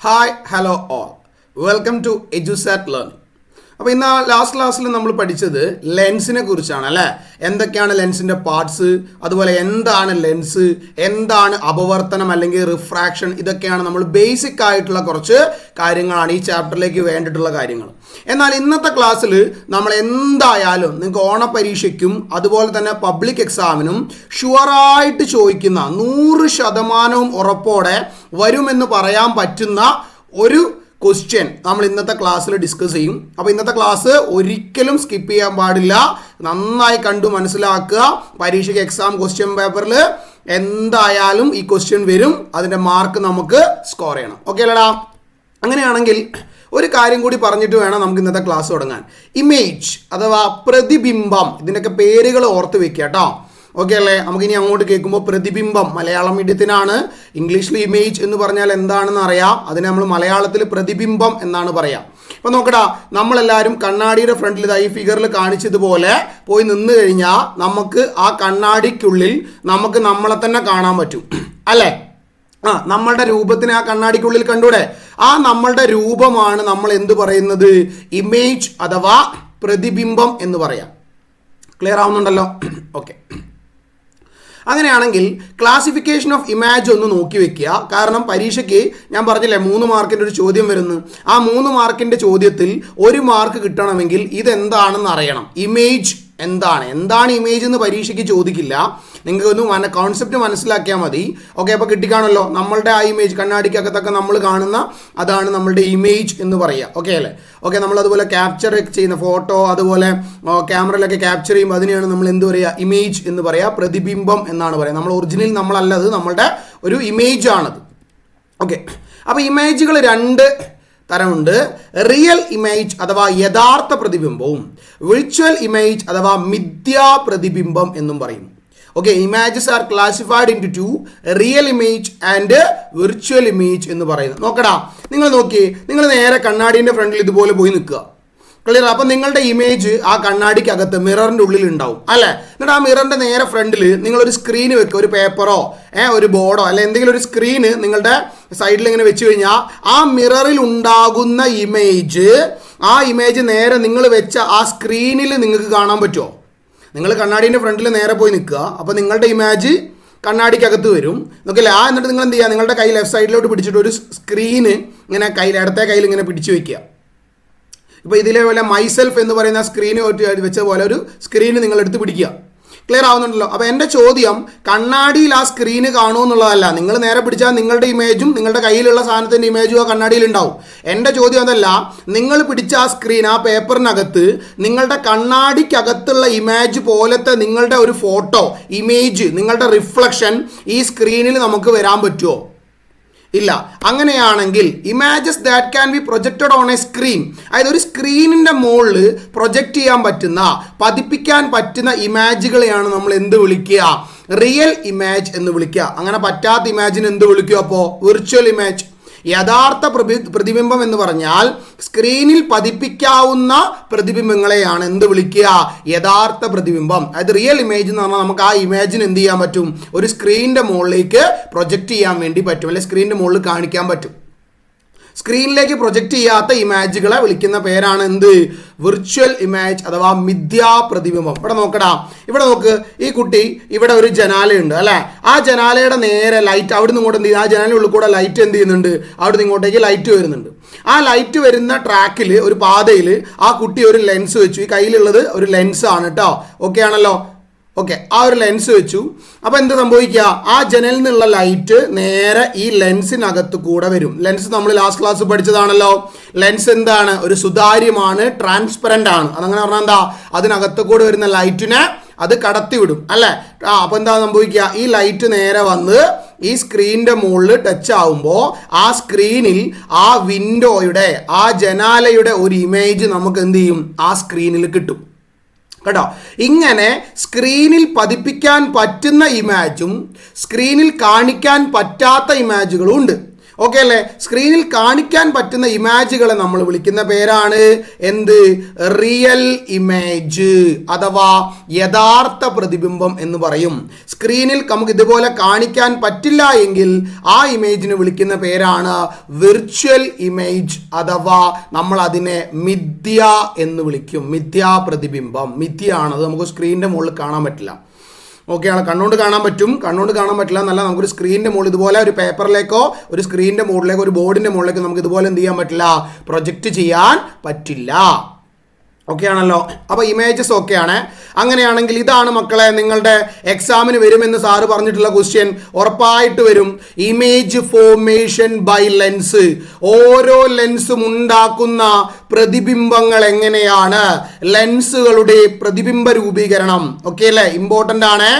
Hi hello all welcome to Edusat learning. അപ്പോൾ ഇന്ന് last ക്ലാസ്സിൽ നമ്മൾ പഠിച്ചത് ലെൻസിനെ കുറിച്ചാണ് അല്ലേ. എന്തൊക്കെയാണ് ലെൻസിൻ്റെ പാർട്സ്, അതുപോലെ എന്താണ് ലെൻസ്, എന്താണ് അപവർത്തനം അല്ലെങ്കിൽ റിഫ്രാക്ഷൻ, ഇതൊക്കെയാണ് നമ്മൾ ബേസിക് ആയിട്ടുള്ള കുറച്ച് കാര്യങ്ങളാണ് ഈ ചാപ്റ്ററിലേക്ക് വേണ്ടിയിട്ടുള്ള കാര്യങ്ങൾ. എന്നാൽ ഇന്നത്തെ ക്ലാസ്സിൽ നമ്മൾ എന്തായാലും നിങ്ങൾക്ക് ഓണപരീക്ഷയ്ക്കും അതുപോലെ തന്നെ പബ്ലിക് എക്സാമിനും ഷുവറായിട്ട് ചോദിക്കുന്ന 100% ഉറപ്പോടെ വരുമെന്ന് പറയാൻ പറ്റുന്ന ഒരു ക്വസ്റ്റ്യൻ നമ്മൾ ഇന്നത്തെ ക്ലാസ്സിൽ ഡിസ്കസ് ചെയ്യും. അപ്പോൾ ഇന്നത്തെ ക്ലാസ് ഒരിക്കലും സ്കിപ്പ് ചെയ്യാൻ പാടില്ല, നന്നായി കണ്ടു മനസ്സിലാക്കുക. പരീക്ഷയ്ക്ക് എക്സാം ക്വസ്റ്റ്യൻ പേപ്പറിൽ എന്തായാലും ഈ ക്വസ്റ്റ്യൻ വരും, അതിൻ്റെ മാർക്ക് നമുക്ക് സ്കോർ ചെയ്യണം. ഓക്കെ അല്ലടാ? അങ്ങനെയാണെങ്കിൽ ഒരു കാര്യം കൂടി പറഞ്ഞിട്ട് വേണം നമുക്ക് ഇന്നത്തെ ക്ലാസ് തുടങ്ങാൻ. ഇമേജ് അഥവാ പ്രതിബിംബം, ഇതിൻ്റെയൊക്കെ പേരുകൾ ഓർത്ത് വെക്കുക കേട്ടോ. ഓക്കെ അല്ലേ? നമുക്കിനി അങ്ങോട്ട് കേൾക്കുമ്പോൾ പ്രതിബിംബം മലയാളം മീഡിയത്തിനാണ്. ഇംഗ്ലീഷിൽ ഇമേജ് എന്ന് പറഞ്ഞാൽ എന്താണെന്ന് അറിയാം, അതിനെ നമ്മൾ മലയാളത്തിൽ പ്രതിബിംബം എന്നാണ് പറയാം. അപ്പോൾ നോക്കടാ, നമ്മളെല്ലാവരും കണ്ണാടിയുടെ ഫ്രണ്ടിൽ ഈ ഫിഗറിൽ കാണിച്ചതുപോലെ പോയി നിന്ന് കഴിഞ്ഞാൽ നമുക്ക് ആ കണ്ണാടിക്കുള്ളിൽ നമുക്ക് നമ്മളെ തന്നെ കാണാൻ പറ്റും അല്ലേ? നമ്മളുടെ രൂപത്തിനെ ആ കണ്ണാടിക്കുള്ളിൽ കണ്ടൂടെ? ആ നമ്മളുടെ രൂപമാണ് നമ്മൾ എന്ത് പറയുന്നത്? ഇമേജ് അഥവാ പ്രതിബിംബം എന്ന് പറയാം. ക്ലിയർ ആവുന്നുണ്ടല്ലോ? ഓക്കെ. അങ്ങനെയാണെങ്കിൽ ക്ലാസിഫിക്കേഷൻ ഓഫ് ഇമേജ് ഒന്ന് നോക്കി വെക്കുക. കാരണം പരീക്ഷയ്ക്ക് ഞാൻ പറഞ്ഞില്ലേ 3 മാർക്കിൻ്റെ ഒരു ചോദ്യം വരുന്നു. ആ 3 മാർക്കിൻ്റെ ചോദ്യത്തിൽ 1 മാർക്ക് കിട്ടണമെങ്കിൽ ഇതെന്താണെന്ന് അറിയണം. ഇമേജ് എന്താണ് ഇമേജ് എന്ന് പരീക്ഷയ്ക്ക് ചോദിക്കില്ല. നിങ്ങൾക്ക് ഒന്ന് കോൺസെപ്റ്റ് മനസ്സിലാക്കിയാൽ മതി. ഓക്കെ, അപ്പോൾ കിട്ടിക്കാണല്ലോ നമ്മളുടെ ആ ഇമേജ്, കണ്ണാടിക്കകത്തൊക്കെ നമ്മൾ കാണുന്ന അതാണ് നമ്മളുടെ ഇമേജ് എന്ന് പറയുക. ഓക്കെ അല്ലേ? ഓക്കെ, നമ്മളതുപോലെ ക്യാപ്ചർ ചെയ്യുന്ന ഫോട്ടോ അതുപോലെ ക്യാമറയിലൊക്കെ ക്യാപ്ചർ ചെയ്യുമ്പോൾ അതിനെയാണ് നമ്മൾ എന്ത് പറയുക? ഇമേജ് എന്ന് പറയുക, പ്രതിബിംബം എന്നാണ് പറയുക. നമ്മൾ ഒറിജിനൽ നമ്മളല്ലത്, നമ്മളുടെ ഒരു ഇമേജ് ആണത്. ഓക്കെ, അപ്പോൾ ഇമേജുകൾ 2 തരമുണ്ട്. റിയൽ ഇമേജ് അഥവാ യഥാർത്ഥ പ്രതിബിംബവും വിർച്വൽ ഇമേജ് അഥവാ മിഥ്യാ പ്രതിബിംബം എന്നും പറയും. Okay, images are classified into real image and virtual image എന്ന് പറയുന്നത്. നോക്കടാ, നിങ്ങൾ നോക്കിയേ, നിങ്ങൾ നേരെ കണ്ണാടിൻ്റെ ഫ്രണ്ടിൽ ഇതുപോലെ പോയി നിൽക്കുക. ക്ലിയർ? അപ്പം നിങ്ങളുടെ ഇമേജ് ആ കണ്ണാടിക്കകത്ത് മിററിൻ്റെ ഉള്ളിൽ ഉണ്ടാവും അല്ലേ? എന്നിട്ട് ആ മിററിൻ്റെ നേരെ ഫ്രണ്ടിൽ നിങ്ങളൊരു സ്ക്രീന് വെക്കുക, ഒരു പേപ്പറോ ഒരു ബോർഡോ അല്ലെ എന്തെങ്കിലും ഒരു സ്ക്രീന് നിങ്ങളുടെ സൈഡിൽ ഇങ്ങനെ വെച്ച് കഴിഞ്ഞാൽ ആ മിററിൽ ഉണ്ടാകുന്ന ആ ഇമേജ് നേരെ നിങ്ങൾ വെച്ച ആ സ്ക്രീനിൽ നിങ്ങൾക്ക് കാണാൻ പറ്റുമോ? നിങ്ങൾ കണ്ണാടീൻ്റെ ഫ്രണ്ടിൽ നേരെ പോയി നിൽക്കുക, അപ്പോൾ നിങ്ങളുടെ ഇമേജ് കണ്ണാടിക്കകത്ത് വരും. നോക്കില്ലേ? എന്നിട്ട് നിങ്ങൾ എന്ത് ചെയ്യുക? നിങ്ങളുടെ കൈ ലെഫ്റ്റ് സൈഡിലോട്ട് പിടിച്ചിട്ട് ഒരു സ്ക്രീന് ഇങ്ങനെ ഇടത്തെ കയ്യിൽ ഇങ്ങനെ പിടിച്ചു വയ്ക്കുക. ഇപ്പോൾ ഇതിലെ പോലെ മൈസെൽഫ് എന്ന് പറയുന്ന സ്ക്രീന് വെച്ച പോലെ ഒരു സ്ക്രീന് നിങ്ങൾ എടുത്ത് പിടിക്കുക. ക്ലിയർ ആവുന്നുണ്ടല്ലോ? അപ്പോൾ എൻ്റെ ചോദ്യം കണ്ണാടിയിൽ ആ സ്ക്രീന് കാണുമെന്നുള്ളതല്ല. നിങ്ങൾ നേരെ പിടിച്ചാൽ നിങ്ങളുടെ ഇമേജും നിങ്ങളുടെ കയ്യിലുള്ള സാധനത്തിൻ്റെ ഇമേജും ആ കണ്ണാടിയിൽ ഉണ്ടാവും. എൻ്റെ ചോദ്യം അതല്ല, നിങ്ങൾ പിടിച്ച ആ സ്ക്രീൻ, ആ പേപ്പറിനകത്ത് നിങ്ങളുടെ കണ്ണാടിക്കകത്തുള്ള ഇമേജ് പോലത്തെ നിങ്ങളുടെ ഒരു ഫോട്ടോ, ഇമേജ്, നിങ്ങളുടെ റിഫ്ലക്ഷൻ ഈ സ്ക്രീനിൽ നമുക്ക് വരാൻ പറ്റുമോ? ഇല്ല. അങ്ങനെയാണെങ്കിൽ images that can be projected on A screen, അതായത് ഒരു സ്ക്രീനിൻ്റെ മുകളിൽ പ്രൊജക്റ്റ് ചെയ്യാൻ പറ്റുന്ന, പതിപ്പിക്കാൻ പറ്റുന്ന ഇമേജുകളെയാണ് നമ്മൾ എന്ത് വിളിക്കുക? റിയൽ ഇമേജ് എന്ന് വിളിക്കുക. അങ്ങനെ പറ്റാത്ത ഇമേജിന് എന്ത് വിളിക്കുക? അപ്പോൾ വിർച്വൽ ഇമേജ്. യഥാർത്ഥ പ്രതിബിംബം എന്ന് പറഞ്ഞാൽ സ്ക്രീനിൽ പതിപ്പിക്കാവുന്ന പ്രതിബിംബങ്ങളെയാണ് എന്ത് വിളിക്കുക? യഥാർത്ഥ പ്രതിബിംബം. അതായത് റിയൽ ഇമേജ് എന്ന് പറഞ്ഞാൽ നമുക്ക് ആ ഇമേജിന് എന്ത് ചെയ്യാൻ പറ്റും? ഒരു സ്ക്രീനിൻ്റെ മുകളിലേക്ക് പ്രൊജക്റ്റ് ചെയ്യാൻ വേണ്ടി പറ്റും, അല്ലെങ്കിൽ സ്ക്രീനിൻ്റെ മുകളിൽ കാണിക്കാൻ പറ്റും. സ്ക്രീനിലേക്ക് പ്രൊജക്റ്റ് ചെയ്യാത്ത ഇമേജുകളെ വിളിക്കുന്ന പേരാണ് എന്ത്? വിർച്വൽ ഇമേജ് അഥവാ മിഥ്യാ പ്രതിബിംബം. ഇവിടെ നോക്കടാ, ഇവിടെ നോക്ക്, ഈ കുട്ടി ഇവിടെ ഒരു ജനാലയുണ്ട് അല്ലേ? ആ ജനാലയുടെ നേരെ ലൈറ്റ് അവിടെ നിന്ന് ഇങ്ങോട്ട് എന്ത് ചെയ്യുക? ആ ജനാലയുള്ളിൽ കൂടെ ലൈറ്റ് എന്ത് ചെയ്യുന്നുണ്ട്? അവിടെ നിന്ന് ഇങ്ങോട്ടേക്ക് ലൈറ്റ് വരുന്നുണ്ട്. ആ ലൈറ്റ് വരുന്ന ട്രാക്കിൽ, ഒരു പാതയിൽ ആ കുട്ടി ഒരു ലെൻസ് വെച്ചു. ഈ കയ്യിലുള്ളത് ഒരു ലെൻസ് ആണ് കേട്ടോ. ഓക്കെ ആണല്ലോ? ഓക്കെ, ആ ഒരു ലെൻസ് വെച്ചു. അപ്പോൾ എന്ത് സംഭവിക്കുക? ആ ജനലിൽ നിന്നുള്ള ലൈറ്റ് നേരെ ഈ ലെൻസിനകത്ത് കൂടെ വരും. ലെൻസ് നമ്മൾ ലാസ്റ്റ് ക്ലാസ് പഠിച്ചതാണല്ലോ. ലെൻസ് എന്താണ്? ഒരു സുതാര്യമാണ്, ട്രാൻസ്പെറൻ്റ് ആണ്. അതങ്ങനെ പറഞ്ഞാൽ എന്താ? അതിനകത്ത് കൂടെ വരുന്ന ലൈറ്റിനെ അത് കടത്തിവിടും അല്ലേ? അപ്പോൾ എന്താ സംഭവിക്കുക? ഈ ലൈറ്റ് നേരെ വന്ന് ഈ സ്ക്രീനിൻ്റെ മുകളിൽ ടച്ച് ആവുമ്പോൾ ആ സ്ക്രീനിൽ ആ വിൻഡോയുടെ, ആ ജനാലയുടെ ഒരു ഇമേജ് നമുക്ക് എന്ത് ചെയ്യും? ആ സ്ക്രീനിൽ കിട്ടും കേട്ടോ. ഇങ്ങനെ സ്ക്രീനിൽ പതിപ്പിക്കാൻ പറ്റുന്ന ഇമേജും സ്ക്രീനിൽ കാണിക്കാൻ പറ്റാത്ത ഇമേജുകളും ഉണ്ട്. ഓക്കെ അല്ലേ? സ്ക്രീനിൽ കാണിക്കാൻ പറ്റുന്ന ഇമേജുകളെ നമ്മൾ വിളിക്കുന്ന പേരാണ് എന്ത്? റിയൽ ഇമേജ് അഥവാ യഥാർത്ഥ പ്രതിബിംബം എന്ന് പറയും. സ്ക്രീനിൽ നമുക്ക് ഇതുപോലെ കാണിക്കാൻ പറ്റില്ല എങ്കിൽ ആ ഇമേജിനെ വിളിക്കുന്ന പേരാണ് വിർച്വൽ ഇമേജ് അഥവാ നമ്മൾ അതിനെ മിഥ്യ എന്ന് വിളിക്കും. മിഥ്യാ പ്രതിബിംബം. മിഥ്യയാണത്, നമുക്ക് സ്ക്രീനിന്റെ മുകളിൽ കാണാൻ പറ്റില്ല. ഓക്കെ ആണ്, കണ്ണുകൊണ്ട് കാണാൻ പറ്റും, കണ്ണുകൊണ്ട് കാണാൻ പറ്റില്ല എന്നല്ല, നമുക്കൊരു സ്ക്രീനിന്റെ മുകളിൽ ഇതുപോലെ ഒരു പേപ്പറിലേക്കോ ഒരു സ്ക്രീനിന്റെ മുകളിലേക്കോ ഒരു ബോർഡിന്റെ മുകളിലേക്കോ നമുക്ക് ഇതുപോലെ എന്ത് ചെയ്യാൻ പറ്റില്ല? പ്രൊജക്റ്റ് ചെയ്യാൻ പറ്റില്ല. ഓക്കെ ആണല്ലോ? അപ്പോൾ ഇമേജസ് ഓക്കെയാണ്. അങ്ങനെയാണെങ്കിൽ ഇതാണ് മക്കളെ നിങ്ങളുടെ എക്സാമിന് വരുമെന്ന് സാറ് പറഞ്ഞിട്ടുള്ള ക്വസ്റ്റ്യൻ. ഉറപ്പായിട്ട് വരും. Image formation by lens. ഓരോ ലെൻസും ഉണ്ടാക്കുന്ന പ്രതിബിംബങ്ങൾ എങ്ങനെയാണ്? ലെൻസുകളുടെ പ്രതിബിംബ രൂപീകരണം. ഓക്കെ അല്ലേ? ഇമ്പോർട്ടൻ്റ് ആണ്.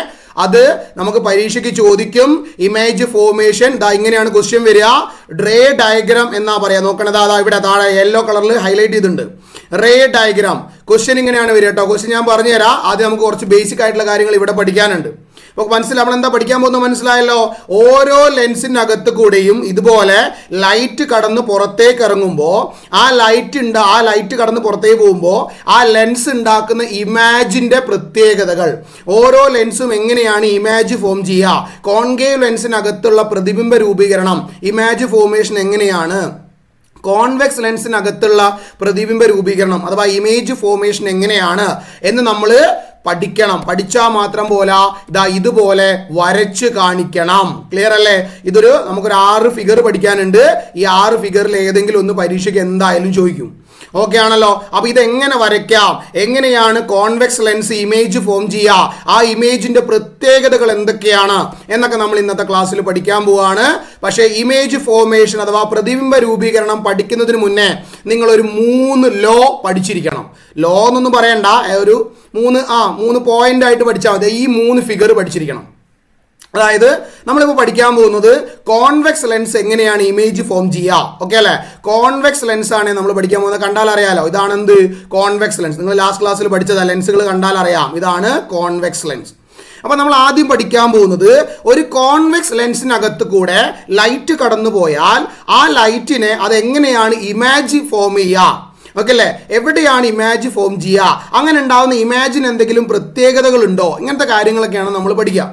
അത് നമുക്ക് പരീക്ഷയ്ക്ക് ചോദിക്കും. ഇമേജ് ഫോർമേഷൻ ഇങ്ങനെയാണ് ക്വസ്റ്റ്യൻ വരിക. റേ ഡയഗ്രാം എന്നാ പറയാ. നോക്കണത് അതാ ഇവിടെ താഴെ യെല്ലോ കളറിൽ ഹൈലൈറ്റ് ചെയ്തിട്ടുണ്ട്. റേ ഡയഗ്രാം ക്വസ്റ്റ്യൻ ഇങ്ങനെയാണ് വരിക കേട്ടോ. ക്വസ്റ്റ്യൻ ഞാൻ പറഞ്ഞുതരാം. ആദ്യം നമുക്ക് കുറച്ച് ബേസിക് ആയിട്ടുള്ള കാര്യങ്ങൾ ഇവിടെ പഠിക്കാനുണ്ട്. അപ്പോൾ മനസ്സിലായി നമ്മൾ എന്താ പഠിക്കാൻ പോകുന്നത് മനസ്സിലായല്ലോ. ഓരോ ലെൻസിനകത്ത് കൂടെയും ഇതുപോലെ ലൈറ്റ് കടന്ന് പുറത്തേക്ക് ഇറങ്ങുമ്പോൾ ആ ലൈറ്റ് കടന്ന് പുറത്തേക്ക് പോകുമ്പോൾ ആ ലെൻസ് ഉണ്ടാക്കുന്ന ഇമേജിന്റെ പ്രത്യേകതകൾ, ഓരോ ലെൻസും എങ്ങനെയാണ് ഇമേജ് ഫോം ചെയ്യുക, കോൺകേവ് ലെൻസിനകത്തുള്ള പ്രതിബിംബ രൂപീകരണം, ഇമേജ് ഫോർമേഷൻ എങ്ങനെയാണ്, കോൺവെക്സ് ലെൻസിനകത്തുള്ള പ്രതിബിംബ രൂപീകരണം അഥവാ ഇമേജ് ഫോർമേഷൻ എങ്ങനെയാണ് എന്ന് നമ്മൾ പഠിക്കണം. പഠിച്ചാൽ മാത്രം പോരാ, ഇതുപോലെ വരച്ച് കാണിക്കണം. ക്ലിയർ അല്ലേ? നമുക്കൊരു 6 ഫിഗർ പഠിക്കാനുണ്ട്. ഈ 6 ഫിഗറിൽ ഏതെങ്കിലും ഒന്ന് പരീക്ഷയ്ക്ക് എന്തായാലും ചോദിക്കും. ഓക്കെ ആണല്ലോ? അപ്പൊ ഇതെങ്ങനെ വരയ്ക്കാം, എങ്ങനെയാണ് കോൺവെക്സ് ലെൻസ് ഇമേജ് ഫോം ചെയ്യുക, ആ ഇമേജിന്റെ പ്രത്യേകതകൾ എന്തൊക്കെയാണ് എന്നൊക്കെ നമ്മൾ ഇന്നത്തെ ക്ലാസ്സിൽ പഠിക്കാൻ പോവാണ്. പക്ഷേ ഇമേജ് ഫോർമേഷൻ അഥവാ പ്രതിബിംബ രൂപീകരണം പഠിക്കുന്നതിന് മുന്നേ നിങ്ങൾ ഒരു 3 ലോ പഠിച്ചിരിക്കണം. ലോ എന്നൊന്നും പറയണ്ട, ഒരു 3 പോയിന്റ് ആയിട്ട് പഠിച്ചാൽ മതി. ഈ 3 ഫിഗർ പഠിച്ചിരിക്കണം. അതായത് നമ്മളിപ്പോൾ പഠിക്കാൻ പോകുന്നത് കോൺവെക്സ് ലെൻസ് എങ്ങനെയാണ് ഇമേജ് ഫോം ചെയ്യുക. ഓക്കെ അല്ലേ? കോൺവെക്സ് ലെൻസ് ആണ് നമ്മൾ പഠിക്കാൻ പോകുന്നത്. കണ്ടാൽ അറിയാലോ, ഇതാണ് എന്ത്? Convex lens. നിങ്ങൾ ലാസ്റ്റ് ക്ലാസ്സിൽ പഠിച്ചതാ, ലെൻസുകൾ കണ്ടാൽ അറിയാം. ഇതാണ് കോൺവെക്സ് ലെൻസ്. അപ്പൊ നമ്മൾ ആദ്യം പഠിക്കാൻ പോകുന്നത് ഒരു കോൺവെക്സ് ലെൻസിനകത്ത് കൂടെ ലൈറ്റ് കടന്നു പോയാൽ ആ ലൈറ്റിനെ അതെങ്ങനെയാണ് ഇമേജ് ഫോം ചെയ്യുക. ഓക്കെ അല്ലേ? എവിടെയാണ് ഇമേജ് ഫോം ചെയ്യുക, അങ്ങനെ ഉണ്ടാവുന്ന ഇമേജിന് എന്തെങ്കിലും പ്രത്യേകതകൾ ഉണ്ടോ, ഇങ്ങനത്തെ കാര്യങ്ങളൊക്കെയാണ് നമ്മൾ പഠിക്കുക.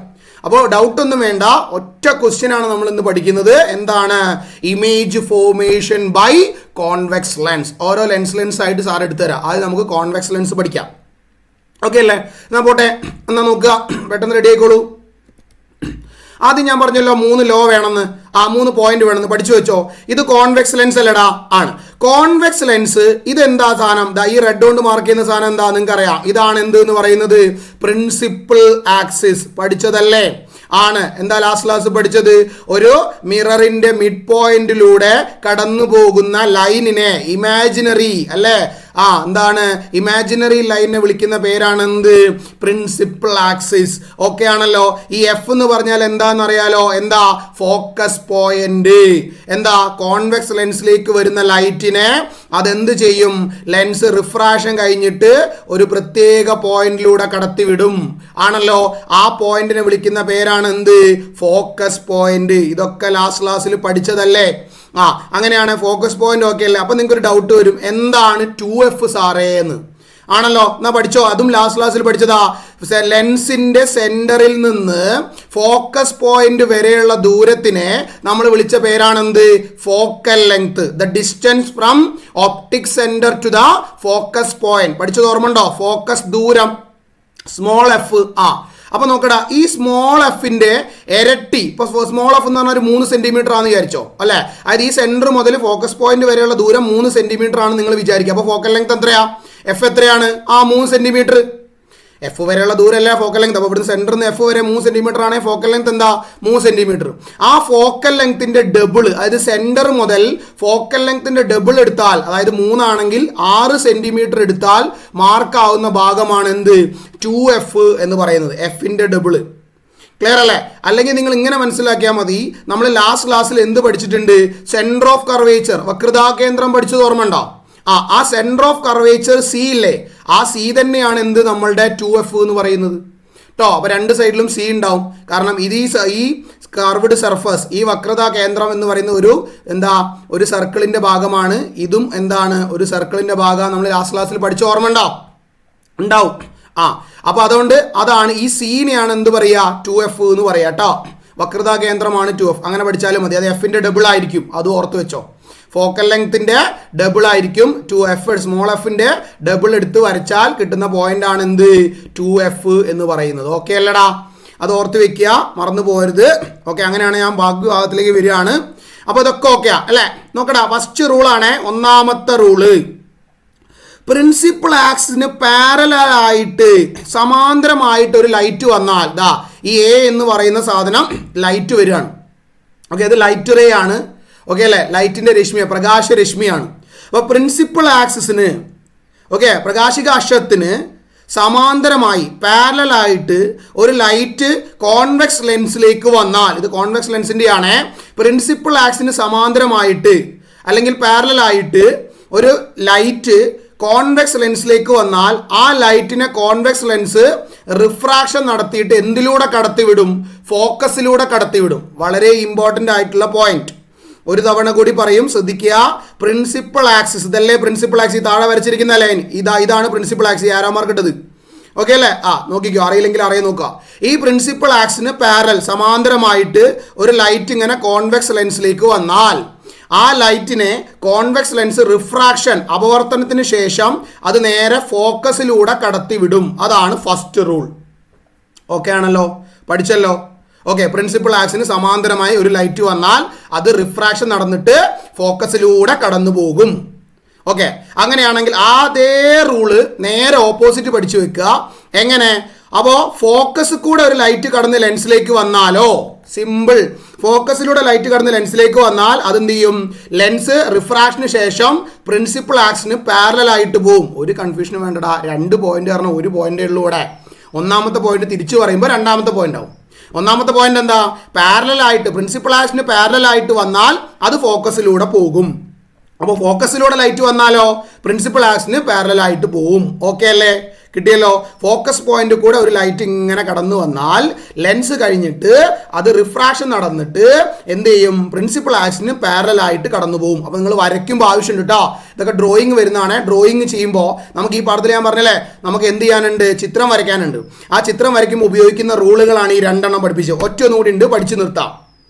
അപ്പോൾ ഡൗട്ട് ഒന്നും വേണ്ട, ഒറ്റ ക്വസ്റ്റ്യൻ ആണ് നമ്മൾ ഇന്ന് പഠിക്കുന്നത്. എന്താണ്? Image formation by convex lens. ഓരോ ലെൻസ് ആയിട്ട് സാർ എടുത്തു തരാം. ആദ്യം നമുക്ക് കോൺവെക്സ് ലെൻസ് പഠിക്കാം. ഓക്കെ അല്ലേ? എന്നാ പോട്ടെ, എന്നാ നോക്കുക, പെട്ടെന്ന് റെഡി ആയിക്കോളൂ. ആദ്യം ഞാൻ പറഞ്ഞല്ലോ 3 ലോ വേണമെന്ന്, 3 പോയിന്റ് വേണമെന്ന് പഠിച്ചു വെച്ചോ. ഇത് കോൺവെക്സ് ലെൻസ് അല്ലടാ? ആണ്. കോൺവെക്സ് ലെൻസ് ഇതെന്താ സാധനം? ഈ റെഡ് കൊണ്ട് മാർക്ക് ചെയ്യുന്ന സാധനം എന്താ നിങ്ങൾക്ക് അറിയാം. ഇതാണ് എന്ത് എന്ന് പറയുന്നത്? Principal axis. പഠിച്ചതല്ലേ? ആണ്. എന്താ ലാസ്റ്റ് ക്ലാസ് പഠിച്ചത്? ഒരു മിററിന്റെ മിഡ് പോയിന്റിലൂടെ കടന്നു പോകുന്ന ലൈനിനെ ഇമാജിനറി അല്ലേ? എന്താണ്? ഇമാജിനറി ലൈനിനെ വിളിക്കുന്ന പേരാണ് എന്ത്? Principal axis. ഓക്കെ ആണല്ലോ? ഈ എഫ് എന്ന് പറഞ്ഞാൽ എന്താന്ന് അറിയാലോ? എന്താ? Focus point. എന്താ? കോൺവെക്സ് ലെൻസിലേക്ക് വരുന്ന ലൈറ്റിനെ അതെന്ത് ചെയ്യും? ലെൻസ് റിഫ്രാക്ഷൻ കഴിഞ്ഞിട്ട് ഒരു പ്രത്യേക പോയിന്റിലൂടെ കടത്തിവിടും. ആണല്ലോ? ആ പോയിന്റിനെ വിളിക്കുന്ന പേരാണ് എന്ത്? Focus point. ഇതൊക്കെ ലാസ്റ്റ് ക്ലാസ്സിൽ പഠിച്ചതല്ലേ? അങ്ങനെയാണ് ഫോക്കസ് പോയിന്റ്. ഓക്കെ അല്ലേ? അപ്പൊ നിങ്ങൾക്ക് ഒരു ഡൗട്ട് വരും, എന്താണ് 2F സാറേ എന്ന്. ആണല്ലോ? എന്നാ പഠിച്ചോ. അതും ലാസ്റ്റ് ക്ലാസ്സിൽ പഠിച്ചതാ. ലെൻസിന്റെ സെന്ററിൽ നിന്ന് ഫോക്കസ് പോയിന്റ് വരെയുള്ള ദൂരത്തിനെ നമ്മൾ വിളിച്ച പേരാണ് എന്ത്? Focal length. The distance from optic centre to the focus point. പഠിച്ചത് ഓർമ്മണ്ടോ? ഫോക്കസ് ദൂരം സ്മോൾ എഫ്. അപ്പൊ നോക്കടാ, ഈ സ്മോൾ എഫിന്റെ ഇരട്ടി. ഇപ്പൊ സ്മോൾ എഫ് എന്ന് പറഞ്ഞാൽ ഒരു 3 സെന്റിമീറ്റർ ആണെന്ന് വിചാരിച്ചോ അല്ലെ? അതായത് ഈ സെന്റർ മുതൽ ഫോക്കസ് പോയിന്റ് വരെയുള്ള ദൂരം 3 സെന്റിമീറ്റർ ആണ് നിങ്ങൾ വിചാരിക്കുക. അപ്പൊ ഫോക്കൽ ലെങ്ത് എത്രയാ? എഫ് എത്രയാണ്? 3 സെന്റിമീറ്റർ. എഫ് വരെയുള്ള ദൂരമല്ല ഫോക്കൽ ലെങ്ത്. അപ്പോൾ ഇവിടുന്ന് സെന്ററിൽ നിന്ന് എഫ് വരെ 3 സെന്റിമീറ്റർ ആണെങ്കിൽ ഫോക്കൽ ലെങ്ത് എന്താ? 3 സെന്റിമീറ്റർ. ആ ഫോക്കൽ ലെങ്ത്തിന്റെ ഡബിൾ, അതായത് സെന്റർ മുതൽ ഫോക്കൽ ലെങ്ത്തിന്റെ ഡബിൾ എടുത്താൽ, അതായത് 3 ആണെങ്കിൽ 6 സെന്റിമീറ്റർ എടുത്താൽ മാർക്കാവുന്ന ഭാഗമാണ് എന്ത്? 2F എന്ന് പറയുന്നത്. എഫിന്റെ ഡബിള്. ക്ലിയർ അല്ലേ? അല്ലെങ്കിൽ നിങ്ങൾ ഇങ്ങനെ മനസ്സിലാക്കിയാൽ മതി. നമ്മൾ ലാസ്റ്റ് ക്ലാസ്സിൽ എന്ത് പഠിച്ചിട്ടുണ്ട്? സെന്റർ ഓഫ് കർവേച്ചർ, വക്രതാകേന്ദ്രം പഠിച്ചത് ഓർമ്മ ഉണ്ടോ? ആ സെന്റർ ഓഫ് കർവേച്ചർ സി ഇല്ലേ? ആ സി തന്നെയാണ് എന്ത്? നമ്മളുടെ 2F എന്ന് പറയുന്നത്. കേട്ടോ. അപ്പോൾ രണ്ട് സൈഡിലും സി ഉണ്ടാവും. കാരണം ഇത് ഈ കർവ്ഡ് സർഫസ്, ഈ വക്രതാ കേന്ദ്രം എന്ന് പറയുന്ന ഒരു സർക്കിളിൻ്റെ ഭാഗമാണ്. ഇതും എന്താണ്, ഒരു സർക്കിളിൻ്റെ ഭാഗമാണ്. നമ്മൾ ലാസ്റ്റ് ക്ലാസ്സിൽ പഠിച്ച ഓർമ്മ ഉണ്ടാവും. അപ്പോൾ അതുകൊണ്ട് അതാണ് ഈ സീനെയാണ് എന്ത് പറയുക, 2F എന്ന് പറയുക കേട്ടോ. വക്രതാ കേന്ദ്രമാണ് 2F, അങ്ങനെ പഠിച്ചാലും മതി. അത് എഫിൻ്റെ ഡബിൾ ആയിരിക്കും, അത് ഓർത്ത് വെച്ചോ. ഫോക്കൽ ലെങ്ത്തിന്റെ ഡബിൾ ആയിരിക്കും 2F. സ്മോൾ എഫിന്റെ ഡബിൾ എടുത്ത് വരച്ചാൽ കിട്ടുന്ന പോയിന്റ് ആണ് എന്ത്, 2F എന്ന് പറയുന്നത്. ഓക്കെ അല്ലടാ, അത് ഓർത്ത് വെക്കുക, മറന്നു പോകരുത്. ഓക്കെ, അങ്ങനെയാണ് ഞാൻ ബാക്കി ഭാഗത്തിലേക്ക് വരികയാണ്. അപ്പോൾ ഇതൊക്കെ ഓക്കെയാ അല്ലേ? നോക്കടാ, ഫസ്റ്റ് റൂളാണ്, ഒന്നാമത്തെ റൂള്. പ്രിൻസിപ്പൽ ആക്സിന് പാരലായിട്ട് സമാന്തരമായിട്ട് ഒരു ലൈറ്റ് വന്നാൽ ഈ എ എന്ന് പറയുന്ന സാധനം ലൈറ്റ് വരികയാണ്. ഓക്കെ, അത് ലൈറ്റ് റേ ആണ്. ഓക്കെ അല്ലേ, ലൈറ്റിന്റെ രശ്മിയാണ്, പ്രകാശരശ്മിയാണ്. അപ്പോൾ പ്രിൻസിപ്പൽ ആക്സിന്, ഓക്കെ, പ്രകാശിക അക്ഷത്തിന് സമാന്തരമായി പാരലായിട്ട് ഒരു ലൈറ്റ് കോൺവെക്സ് ലെൻസിലേക്ക് വന്നാൽ, ഇത് കോൺവെക്സ് ലെൻസിൻ്റെ ആണ്. പ്രിൻസിപ്പൽ ആക്സിന് സമാന്തരമായിട്ട് അല്ലെങ്കിൽ പാരലായിട്ട് ഒരു ലൈറ്റ് കോൺവെക്സ് ലെൻസിലേക്ക് വന്നാൽ ആ ലൈറ്റിനെ കോൺവെക്സ് ലെൻസ് റിഫ്രാക്ഷൻ നടത്തിയിട്ട് എന്തിലൂടെ കടത്തിവിടും, ഫോക്കസിലൂടെ കടത്തിവിടും. വളരെ ഇമ്പോർട്ടൻ്റ് ആയിട്ടുള്ള പോയിന്റ്. ഒരു തവണ കൂടി പറയും, ശ്രദ്ധിക്കുക. പ്രിൻസിപ്പൽ ആക്സിസ്, ഇതല്ലേ പ്രിൻസിപ്പൽ ആക്സിസ്, താഴെ വരച്ചിരിക്കുന്ന ലൈൻ ഇതാണ് പ്രിൻസിപ്പൽ ആക്സിസ്, ആരാ മാർക്ക് ഇട്ടത്? ഓക്കെ അല്ലേ? നോക്കിക്കോ, അറിയില്ലെങ്കിൽ അറിയാൻ നോക്കുക. ഈ പ്രിൻസിപ്പൽ ആക്സിന് പാരൽ സമാന്തരമായിട്ട് ഒരു ലൈറ്റ് ഇങ്ങനെ കോൺവെക്സ് ലെൻസിലേക്ക് വന്നാൽ ആ ലൈറ്റിനെ കോൺവെക്സ് ലെൻസ് റിഫ്രാക്ഷൻ, അപവർത്തനത്തിന് ശേഷം അത് നേരെ ഫോക്കസിലൂടെ കടത്തിവിടും. അതാണ് ഫസ്റ്റ് റൂൾ. ഓക്കെ ആണല്ലോ, പഠിച്ചല്ലോ. ഓക്കെ, പ്രിൻസിപ്പൽ ആക്സിന് സമാന്തരമായി ഒരു ലൈറ്റ് വന്നാൽ അത് റിഫ്രാക്ഷൻ നടന്നിട്ട് ഫോക്കസിലൂടെ കടന്നു പോകും. ഓക്കെ, അങ്ങനെയാണെങ്കിൽ അതേ റൂള് നേരെ ഓപ്പോസിറ്റ് പഠിച്ചു വെക്കുക. എങ്ങനെ? അപ്പോൾ ഫോക്കസ് കൂടെ ഒരു ലൈറ്റ് കടന്ന് ലെൻസിലേക്ക് വന്നാലോ, സിമ്പിൾ. ഫോക്കസിലൂടെ ലൈറ്റ് കടന്ന് ലെൻസിലേക്ക് വന്നാൽ അതെന്ത് ചെയ്യും, ലെൻസ് റിഫ്രാക്ഷന് ശേഷം പ്രിൻസിപ്പൽ ആക്സിന് പാരലായിട്ട് പോവും. ഒരു കൺഫ്യൂഷനും വേണ്ടടാ, 2 പോയിന്റ് കാരണം 1 പോയിന്റേ ഉള്ളൂ ഇവിടെ. ഒന്നാമത്തെ പോയിന്റ് തിരിച്ചു പറയുമ്പോൾ രണ്ടാമത്തെ പോയിന്റ് ആവും. ഒന്നാമത്തെ പോയിന്റ് എന്താ, പാരലായിട്ട്, പ്രിൻസിപ്പൽ ആക്സിന് പാരലായിട്ട് വന്നാൽ അത് ഫോക്കസിലൂടെ പോകും. അപ്പോൾ ഫോക്കസിലൂടെ ലൈറ്റ് വന്നാലോ പ്രിൻസിപ്പൽ ആക്സിന് പാരലായിട്ട് പോവും. ഓക്കെ അല്ലേ? കിട്ടിയല്ലോ. ഫോക്കസ് പോയിന്റ് കൂടെ ഒരു ലൈറ്റ് ഇങ്ങനെ കടന്നു വന്നാൽ ലെൻസ് കഴിഞ്ഞിട്ട് അത് റിഫ്രാക്ഷൻ നടന്നിട്ട് എന്ത് ചെയ്യും, പ്രിൻസിപ്പൽ ആക്സിന് പാരലായിട്ട് കടന്നു പോകും. അപ്പോൾ നിങ്ങൾ വരയ്ക്കുമ്പോൾ ആവശ്യമുണ്ട് കേട്ടോ. ഇതൊക്കെ ഡ്രോയിങ് വരുന്നതാണ്. ഡ്രോയിങ് ചെയ്യുമ്പോൾ നമുക്ക് ഈ പാഠത്തിൽ ഞാൻ പറഞ്ഞല്ലേ, നമുക്ക് എന്ത് ചെയ്യാനുണ്ട്, ചിത്രം വരയ്ക്കാനുണ്ട്. ആ ചിത്രം വരയ്ക്കുമ്പോൾ ഉപയോഗിക്കുന്ന റൂളുകളാണ് ഈ 2 എണ്ണം പഠിപ്പിച്ചത്. ഒറ്റ ഒന്നുകൂടി ഉണ്ട്, പഠിച്ചു നിർത്താം.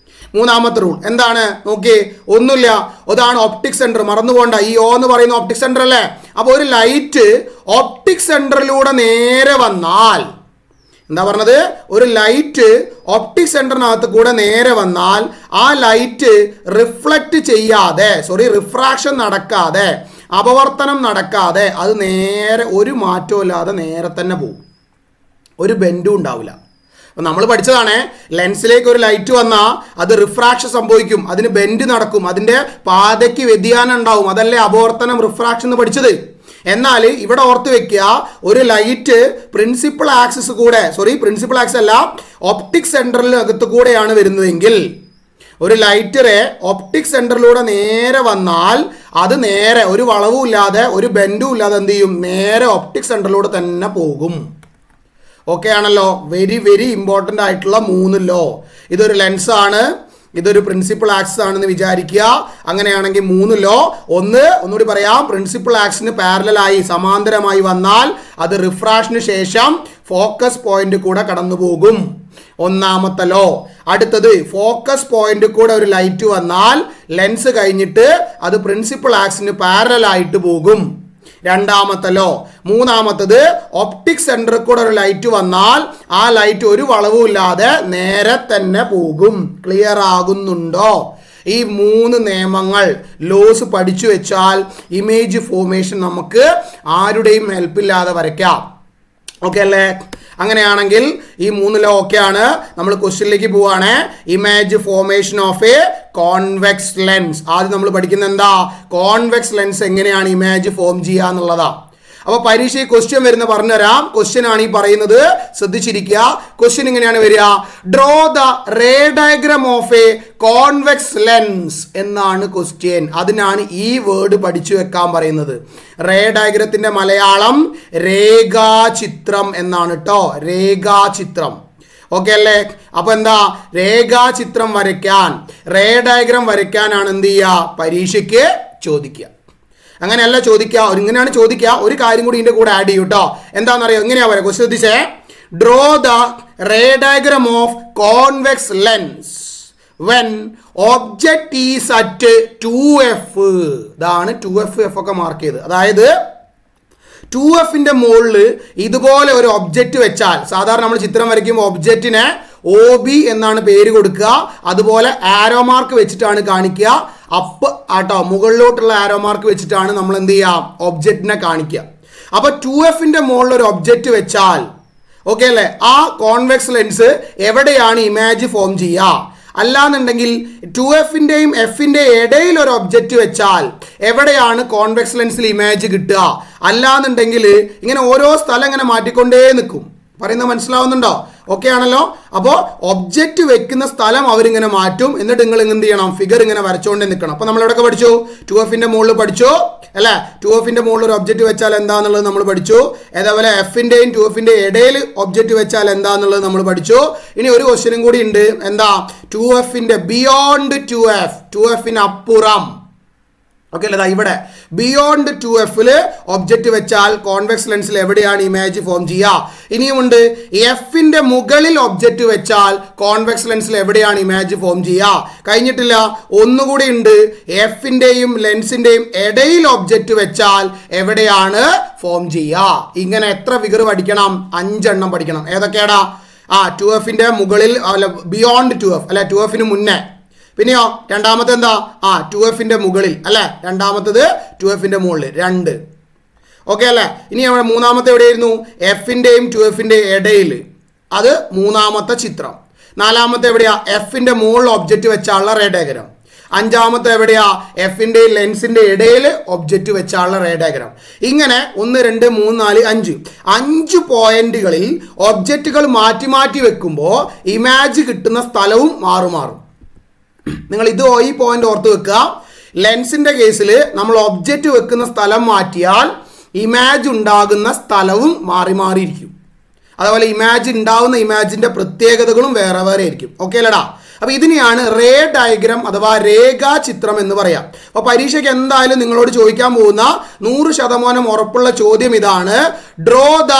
മൂന്നാമത്തെ റൂൾ എന്താണ് നോക്കി, ഒന്നുമില്ല, അതാണ് ഒപ്റ്റിക് സെന്റർ. മറന്നു പോകണ്ട, ഈ O എന്ന് പറയുന്ന ഒപ്റ്റിക് സെന്റർ അല്ലേ. അപ്പോൾ ഒരു ലൈറ്റ് ഒപ്റ്റിക് സെന്ററിലൂടെ നേരെ വന്നാൽ, എന്താ പറഞ്ഞത്, ഒരു ലൈറ്റ് ഒപ്റ്റിക് സെന്ററിനകത്ത് കൂടെ നേരെ വന്നാൽ ആ ലൈറ്റ് റിഫ്രാക്ഷൻ നടക്കാതെ, അപവർത്തനം നടക്കാതെ അത് നേരെ ഒരു മാറ്റവും ഇല്ലാതെ നേരെ തന്നെ പോകും. ഒരു ബെൻഡും ഉണ്ടാവില്ല. അപ്പം നമ്മൾ പഠിച്ചതാണ്, ലെൻസിലേക്ക് ഒരു ലൈറ്റ് വന്നാൽ അത് റിഫ്രാക്ഷൻ സംഭവിക്കും, അതിന് ബെൻഡ് നടക്കും, അതിൻ്റെ പാതയ്ക്ക് വ്യതിയാനം ഉണ്ടാവും. അതല്ലേ അപവർത്തനം, റിഫ്രാക്ഷൻ എന്ന് പഠിച്ചത്. എന്നാൽ ഇവിടെ ഓർത്ത് വെക്കുക, ഒരു ലൈറ്റ് പ്രിൻസിപ്പൽ ആക്സിസ് അല്ല, ഒപ്റ്റിക് സെന്ററിനകത്ത് കൂടെയാണ് വരുന്നതെങ്കിൽ, ഒരു ലൈറ്റ് ഒപ്റ്റിക് സെന്ററിലൂടെ നേരെ വന്നാൽ അത് നേരെ ഒരു വളവും ഇല്ലാതെ ഒരു ബെൻഡും ഇല്ലാതെ എന്ത് ചെയ്യും, നേരെ ഒപ്റ്റിക് സെന്ററിലൂടെ തന്നെ പോകും. ഓക്കെ ആണല്ലോ. വെരി വെരി ഇമ്പോർട്ടൻ്റ് ആയിട്ടുള്ള 3 ലോ. ഇതൊരു ലെൻസാണ്, ഇതൊരു പ്രിൻസിപ്പൽ ആക്സിസ് ആണെന്ന് വിചാരിക്കുക. അങ്ങനെയാണെങ്കിൽ 3 ലോ, ഒന്നുകൂടി പറയാം, പ്രിൻസിപ്പൽ ആക്സിന് പാരലായി സമാന്തരമായി വന്നാൽ അത് റിഫ്രാക്ഷന് ശേഷം ഫോക്കസ് പോയിന്റ് കൂടെ കടന്നു പോകും. ഒന്നാമത്തെ ലോ. അടുത്തത്, ഫോക്കസ് പോയിന്റ് കൂടെ ഒരു ലൈറ്റ് വന്നാൽ ലെൻസ് കഴിഞ്ഞിട്ട് അത് പ്രിൻസിപ്പൽ ആക്സിന് പാരലായിട്ട് പോകും. രണ്ടാമത്തെ ലോ. മൂന്നാമത്തത്, ഒപ്റ്റിക് സെന്ററിൽ കൂടെ ഒരു ലൈറ്റ് വന്നാൽ ആ ലൈറ്റ് ഒരു വളവും ഇല്ലാതെ നേരെ തന്നെ പോകും. ക്ലിയർ ആകുന്നുണ്ടോ? ഈ 3 നിയമങ്ങൾ, ലോസ് പഠിച്ചു വെച്ചാൽ ഇമേജ് ഫോർമേഷൻ നമുക്ക് ആരുടെയും ഹെൽപ്പില്ലാതെ വരയ്ക്കാം. ഓക്കെ അല്ലേ? അങ്ങനെയാണെങ്കിൽ ഈ 3 ലോ ഒക്കെയാണ്. നമ്മൾ ക്വസ്റ്റ്യനിലേക്ക് പോവാണ്. Image formation of a convex lens. ആദ്യം നമ്മൾ പഠിക്കുന്നത് എന്താ, കോൺവെക്സ് ലെൻസ് എങ്ങനെയാണ് ഇമേജ് ഫോം ചെയ്യുക എന്നുള്ളതാ. അപ്പോൾ പരീക്ഷയിൽ ക്വസ്റ്റ്യൻ വരുന്ന പറഞ്ഞുതരാം. ക്വസ്റ്റ്യൻ ആണ് ഈ പറയുന്നത്, ശ്രദ്ധിച്ചിരിക്കുക. ക്വസ്റ്റ്യൻ ഇങ്ങനെയാണ് വരിക, draw the ray diagram of a convex lens എന്നാണ് ക്വസ്റ്റ്യൻ. അതിനാണ് ഈ വേർഡ് പഠിച്ചു വെക്കാൻ പറയുന്നത്. റേ ഡയഗ്രത്തിന്റെ മലയാളം രേഖാചിത്രം എന്നാണ് കേട്ടോ, രേഖാചിത്രം. ഓക്കെ അല്ലേ? അപ്പൊ എന്താ, രേഖാചിത്രം വരയ്ക്കാൻ, റേ ഡയഗ്രാം വരയ്ക്കാനാണ് എന്ത് ചെയ്യുക, പരീക്ഷയ്ക്ക് ചോദിക്കുക. അങ്ങനെയല്ല ചോദിക്കുക, ഇങ്ങനെയാണ് ചോദിക്കുക. ഒരു കാര്യം കൂടി ഇതിന്റെ കൂടെ ആഡ് ചെയ്യും കേട്ടോ. എന്താണെന്നറിയോ, എങ്ങനെയാ പറയാ, ക്വസ്റ്റ്യൻ ശ്രദ്ധിച്ചേ, draw the ray diagram of convex lens when object is at 2f. ഇതാണ് 2f ഒക്കെ മാർക്ക് ചെയ്ത്. അതായത് 2fന്റെ മുകളിൽ ഇതുപോലെ ഒരു ഒബ്ജക്റ്റ് വെച്ചാൽ, സാധാരണ നമ്മൾ ചിത്രം വരയ്ക്കുമ്പോൾ ഒബ്ജക്റ്റിനെ OB എന്നാണ് പേര് കൊടുക്കുക. അതുപോലെ ആരോ മാർക്ക് വെച്ചിട്ടാണ് കാണിക്കുക. അപ്പ് ആട്ടോ, മുകളിലോട്ടുള്ള ആരോ മാർക്ക് വെച്ചിട്ടാണ് നമ്മൾ എന്ത് ചെയ്യുക, ഒബ്ജക്റ്റിനെ കാണിക്കുക. അപ്പൊ 2fന്റെ മുകളിൽ ഒരു ഒബ്ജക്റ്റ് വെച്ചാൽ, ഓക്കെ അല്ലേ, ആ കോൺവെക്സ് ലെൻസ് എവിടെയാണ് ഇമേജ് ഫോം ചെയ്യുക? അല്ലാന്നുണ്ടെങ്കിൽ 2fന്റെയും fന്റെയും ഇടയിൽ ഒരു ഒബ്ജക്റ്റ് വെച്ചാൽ എവിടെയാണ് കോൺവെക്സ് ലെൻസിൽ ഇമേജ് കിട്ടുക? അല്ലാന്നുണ്ടെങ്കിൽ ഇങ്ങനെ ഓരോ സ്ഥലം ഇങ്ങനെ മാറ്റിക്കൊണ്ടേ നിൽക്കും. പറയുന്നത് മനസ്സിലാവുന്നുണ്ടോ? ഓക്കെ ആണല്ലോ. അപ്പോൾ ഒബ്ജക്റ്റ് വെക്കുന്ന സ്ഥലം അവരിങ്ങനെ മാറ്റും. എന്നിട്ട് നിങ്ങൾ എന്ത് ചെയ്യണം, ഫിഗർ ഇങ്ങനെ വരച്ചുകൊണ്ടേ നിൽക്കണം. അപ്പോൾ നമ്മൾ എവിടെയൊക്കെ പഠിച്ചു, 2fന്റെ മുകളിൽ പഠിച്ചു അല്ലേ, 2fന്റെ മുകളിൽ ഒരു ഒബ്ജക്റ്റ് വെച്ചാൽ എന്താണെന്നുള്ളത് നമ്മൾ പഠിച്ചു. അതേപോലെ fന്റെയും 2fന്റെയും ഇടയിൽ ഒബ്ജക്റ്റ് വെച്ചാൽ എന്താണെന്നുള്ളത് നമ്മൾ പഠിച്ചു. ഇനി ഒരു ക്വസ്റ്റ്യനും കൂടി ഉണ്ട്, എന്താ, 2fന്റെ ബിയോണ്ട് 2fന് അപ്പുറം. ഓക്കെ അല്ലേ, ഇവിടെ ബിയോണ്ട് 2fല് ഒബ്ജക്റ്റ് വെച്ചാൽ കോൺവെക്സ് ലെൻസിൽ എവിടെയാണ് ഇമേജ് ഫോം ചെയ്യുക? ഇനിയുമുണ്ട്, fന്റെ മുകളിൽ ഒബ്ജക്റ്റ് വെച്ചാൽ കോൺവെക്സ് ലെൻസിൽ എവിടെയാണ് ഇമേജ് ഫോം ചെയ്യുക? കഴിഞ്ഞിട്ടില്ല, ഒന്നുകൂടി ഉണ്ട്, fന്റെയും ലെൻസിന്റെയും ഇടയിൽ ഒബ്ജക്റ്റ് വെച്ചാൽ എവിടെയാണ് ഫോം ചെയ്യുക? ഇങ്ങനെ എത്ര ഫിഗർ പഠിക്കണം? 5 എണ്ണം പഠിക്കണം. ഏതൊക്കെയാടാ? 2fന്റെ മുകളിൽ, അല്ല ബിയോണ്ട് 2f അല്ലെ, 2fന് മുന്നേ. പിന്നെയോ രണ്ടാമത്തെ എന്താ, 2fന്റെ മുകളിൽ അല്ലെ, രണ്ടാമത്തത് 2fന്റെ മുകളിൽ 2. ഓക്കെ അല്ലേ? ഇനി അവിടെ മൂന്നാമത്തെ എവിടെയായിരുന്നു? fന്റെയും 2fന്റെയും ഇടയിൽ, അത് മൂന്നാമത്തെ ചിത്രം. നാലാമത്തെ എവിടെയാ? fന്റെ മുകളിൽ ഒബ്ജക്റ്റ് വെച്ചാലുള്ള റേ ഡയഗ്രാം. അഞ്ചാമത്തെ എവിടെയാ? fന്റെയും ലെൻസിന്റെ ഇടയിൽ ഒബ്ജക്റ്റ് വെച്ചാലുള്ള റേ ഡയഗ്രാം. ഇങ്ങനെ 1 2 3 4 5 പോയിന്റുകളിൽ ഒബ്ജക്റ്റുകൾ മാറ്റി മാറ്റി വെക്കുമ്പോൾ ഇമേജ് കിട്ടുന്ന സ്ഥലവും മാറും. നിങ്ങൾ ഈ പോയിന്റ് ഓർത്ത് വെക്കുക. ലെൻസിന്റെ കേസിൽ നമ്മൾ ഒബ്ജക്റ്റ് വെക്കുന്ന സ്ഥലം മാറ്റിയാൽ ഇമേജ് ഉണ്ടാകുന്ന സ്ഥലവും മാറിയിരിക്കും. അതുപോലെ ഇമേജ് ഉണ്ടാകുന്ന ഇമേജിന്റെ പ്രത്യേകതകളും വേറെ ആയിരിക്കും. ഓക്കെ അല്ലടാ? അപ്പൊ ഇതിനെയാണ് റേ ഡയഗ്രാം അഥവാ രേഖാചിത്രം എന്ന് പറയാം. അപ്പൊ പരീക്ഷയ്ക്ക് എന്തായാലും നിങ്ങളോട് ചോദിക്കാൻ പോകുന്ന 100% ഉറപ്പുള്ള ചോദ്യം ഇതാണ്, draw the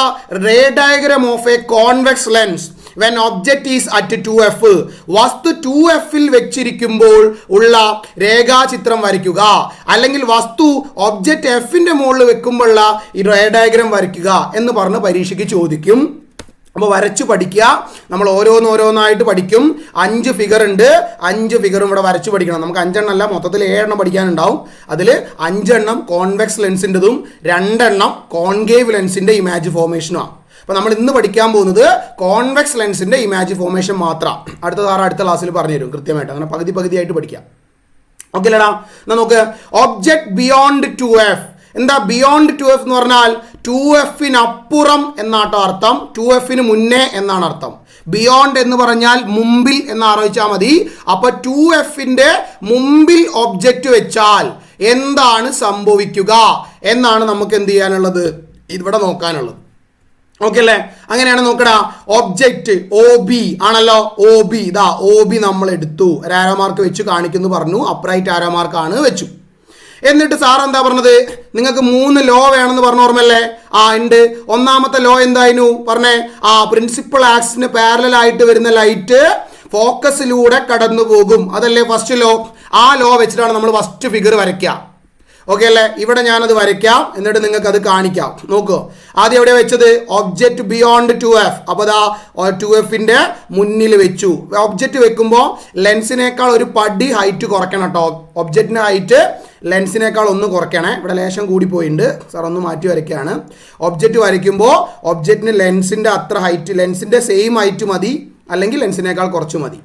ray diagram of a convex lens when object is at 2f. വസ്തു 2fൽ വെച്ചിരിക്കുമ്പോൾ ഉള്ള രേഖാചിത്രം വരയ്ക്കുക. അല്ലെങ്കിൽ വസ്തു ഒബ്ജക്റ്റ് fന്റെ മുകളിൽ വെക്കുമ്പോഴുള്ള ഈ റേ ഡയഗ്രാം വരയ്ക്കുക എന്ന് പറഞ്ഞ് പരീക്ഷയ്ക്ക് ചോദിക്കും. അപ്പോൾ വരച്ചു പഠിക്കുക. നമ്മൾ ഓരോന്നായിട്ട് പഠിക്കും. 5 ഫിഗർ ഉണ്ട്. 5 ഫിഗറും ഇവിടെ വരച്ചു പഠിക്കണം. നമുക്ക് 5 എണ്ണം അല്ല, മൊത്തത്തിൽ 7 എണ്ണം പഠിക്കാനുണ്ടാവും. അതിൽ 5 എണ്ണം കോൺവെക്സ് ലെൻസിൻ്റെതും 2 എണ്ണം കോൺകേവ് ലെൻസിൻ്റെ ഇമേജ് ഫോർമേഷനുമാണ്. അപ്പോൾ നമ്മൾ ഇന്ന് പഠിക്കാൻ പോകുന്നത് കോൺവെക്സ് ലെൻസിൻ്റെ ഇമേജ് ഫോർമേഷൻ മാത്രമാണ്. അടുത്ത ക്ലാസ്സിൽ പറഞ്ഞു തരും കൃത്യമായിട്ട്. അങ്ങനെ പകുതിയായിട്ട് പഠിക്കാം. ഓക്കെ അല്ലേടാ? എന്നാൽ നോക്ക്, ഒബ്ജക്റ്റ് ബിയോണ്ട് 2f. എന്താ ബിയോണ്ട് 2f എന്ന് പറഞ്ഞാൽ? 2fനപ്പുറം എന്നാട്ടോ അർത്ഥം. 2fന് മുന്നേ എന്നാണ് അർത്ഥം. ബിയോണ്ട് എന്ന് പറഞ്ഞാൽ മുമ്പിൽ എന്ന് ആലോചിച്ചാൽ മതി. അപ്പൊ 2fന്റെ മുമ്പിൽ ഒബ്ജക്റ്റ് വെച്ചാൽ എന്താണ് സംഭവിക്കുക എന്നാണ് നമുക്ക് എന്ത് ചെയ്യാനുള്ളത്, ഇവിടെ നോക്കാനുള്ളത്. ഓക്കെ അല്ലേ? അങ്ങനെയാണ് നോക്കടാ. ഒബ്ജക്റ്റ് OB ആണല്ലോ. OB ഇതാ OB നമ്മൾ എടുത്തു, ഒരു ആരോ മാർക്ക് വെച്ച് കാണിക്കുന്നു പറഞ്ഞു. അപ്രൈറ്റ് ആരോ മാർക്കാണ് വെച്ചു. എന്നിട്ട് സാർ എന്താ പറഞ്ഞത്? നിങ്ങൾക്ക് 3 ലോ വേണമെന്ന് പറഞ്ഞ ഓർമ്മല്ലേ? ഉണ്ട്. ഒന്നാമത്തെ ലോ എന്തായിരുന്നു പറഞ്ഞേ? പ്രിൻസിപ്പൽ ആക്സിന് പാരലൽ ആയിട്ട് വരുന്ന ലൈറ്റ് ഫോക്കസിലൂടെ കടന്നു പോകും. അതല്ലേ ഫസ്റ്റ് ലോ? ആ ലോ വെച്ചിട്ടാണ് നമ്മൾ ഫസ്റ്റ് ഫിഗർ വരയ്ക്കുക. ഓക്കെ അല്ലേ? ഇവിടെ ഞാനത് വരയ്ക്കാം, എന്നിട്ട് നിങ്ങൾക്ക് അത് കാണിക്കാം. നോക്കൂ, ആദ്യം എവിടെ വെച്ചത്? Object beyond 2f. അപ്പോൾ അതാ 2fന്റെ മുന്നിൽ വെച്ചു. ഒബ്ജക്റ്റ് വെക്കുമ്പോൾ ലെൻസിനേക്കാൾ ഒരു പടി ഹൈറ്റ് കുറയ്ക്കണം കേട്ടോ. ഒബ്ജക്റ്റിന്റെ ഹൈറ്റ് ലെൻസിനേക്കാൾ ഒന്ന് കുറയ്ക്കണേ. ഇവിടെ ലേശം കൂടിപ്പോയിട്ടുണ്ട്, സാർ ഒന്ന് മാറ്റി വരയ്ക്കുകയാണ്. ഒബ്ജക്റ്റ് വരയ്ക്കുമ്പോൾ ഒബ്ജക്റ്റിന് ലെൻസിൻ്റെ അത്ര ഹൈറ്റ്, ലെൻസിൻ്റെ സെയിം ഹൈറ്റ് മതി, അല്ലെങ്കിൽ ലെൻസിനേക്കാൾ കുറച്ച് മതി.